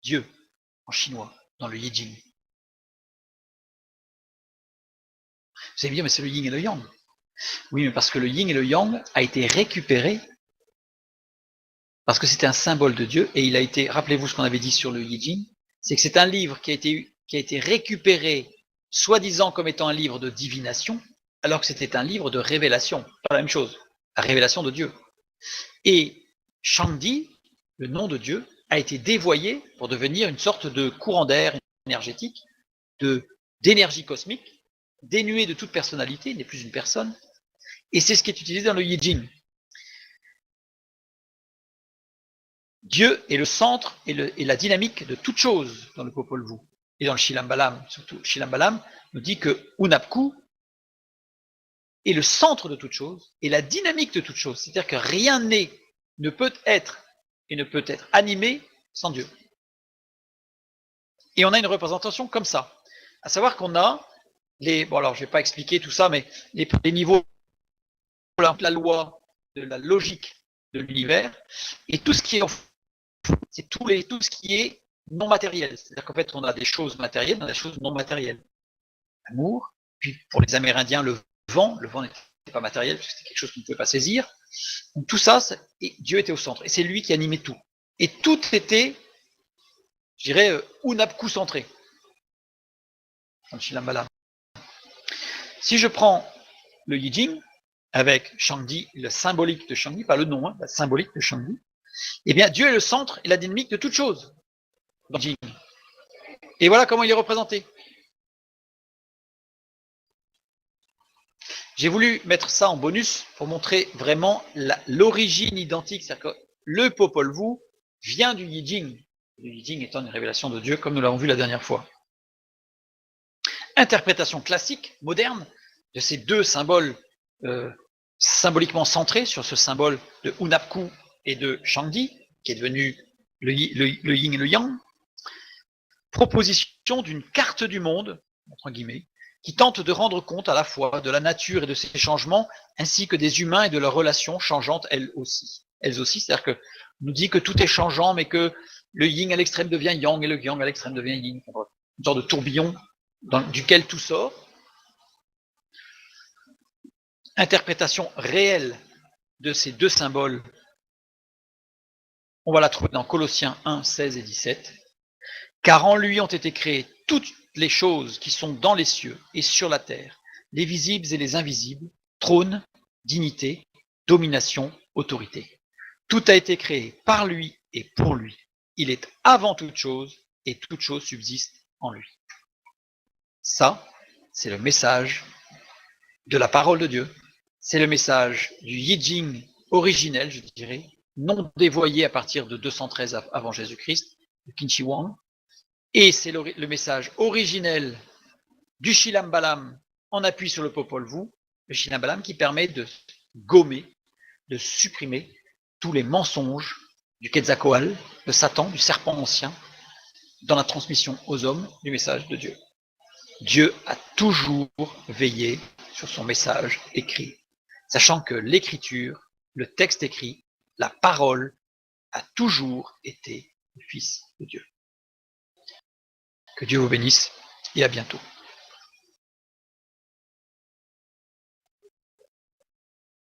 Dieu, en chinois, dans le Yijing. Vous allez me dire, mais c'est le yin et le yang. Oui, mais parce que le yin et le yang a été récupéré, parce que c'était un symbole de Dieu, et il a été, rappelez-vous ce qu'on avait dit sur le Yijing, c'est que c'est un livre qui a été récupéré, soi-disant comme étant un livre de divination, alors que c'était un livre de révélation. Pas la même chose, la révélation de Dieu. Et Shangdi, le nom de Dieu, a été dévoyé pour devenir une sorte de courant d'air énergétique, d'énergie cosmique, dénué de toute personnalité, il n'est plus une personne, et c'est ce qui est utilisé dans le Yijing. Dieu est le centre et la dynamique de toute chose dans le Popol Vuh. et dans le Shilam Balam, surtout le Shilam Balam, nous dit que Unapku est le centre de toute chose et la dynamique de toute chose. C'est-à-dire que rien ne peut être et ne peut être animé sans Dieu. Et on a une représentation comme ça. À savoir qu'on a bon alors je vais pas expliquer tout ça, mais les niveaux, la loi de la logique de l'univers, et tout ce qui est c'est tout ce qui est non matériel. C'est-à-dire qu'en fait, on a des choses matérielles, on a des choses non matérielles. L'amour, puis pour les Amérindiens, le vent n'était pas matériel, parce que c'était quelque chose qu'on ne pouvait pas saisir. Donc tout ça, et Dieu était au centre, et c'est lui qui animait tout. Et tout était, je dirais, Unapku centré. Dans le Shilambala. Si je prends le Yijing, avec Shangdi, le symbolique de Shangdi, pas le nom, hein, la symbolique de Shangdi, eh bien Dieu est le centre et la dynamique de toute chose dans le Yijing. Et voilà comment il est représenté. J'ai voulu mettre ça en bonus pour montrer vraiment l'origine identique, c'est-à-dire que le Popol Vuh vient du Yijing, le Yijing étant une révélation de Dieu, comme nous l'avons vu la dernière fois. Interprétation classique, moderne, de ces deux symboles symboliquement centrés sur ce symbole de Unapku et de Shangdi, qui est devenu le yin et le yang. Proposition d'une carte du monde, entre guillemets, qui tente de rendre compte à la fois de la nature et de ses changements, ainsi que des humains et de leurs relations changeantes elles aussi. C'est-à-dire que nous dit que tout est changeant, mais que le yin à l'extrême devient yang et le yang à l'extrême devient yin. Une sorte de tourbillon duquel tout sort. Interprétation réelle de ces deux symboles, on va la trouver dans Colossiens 1, 16 et 17. Car en lui ont été créées toutes les choses qui sont dans les cieux et sur la terre, les visibles et les invisibles, trône, dignité, domination, autorité. Tout a été créé par lui et pour lui. Il est avant toute chose et toute chose subsiste en lui. Ça, c'est le message de la parole de Dieu. C'est le message du Yijing originel, je dirais, non dévoyé à partir de 213 avant Jésus-Christ, le Qin Shi Huang. Et c'est le message originel du Shilam Balam en appui sur le Popol Vuh, le Shilam Balam qui permet de gommer, de supprimer tous les mensonges du Quetzalcoatl, de Satan, du serpent ancien, dans la transmission aux hommes du message de Dieu. Dieu a toujours veillé sur son message écrit, sachant que l'écriture, le texte écrit, la parole, a toujours été le Fils de Dieu. Que Dieu vous bénisse et à bientôt.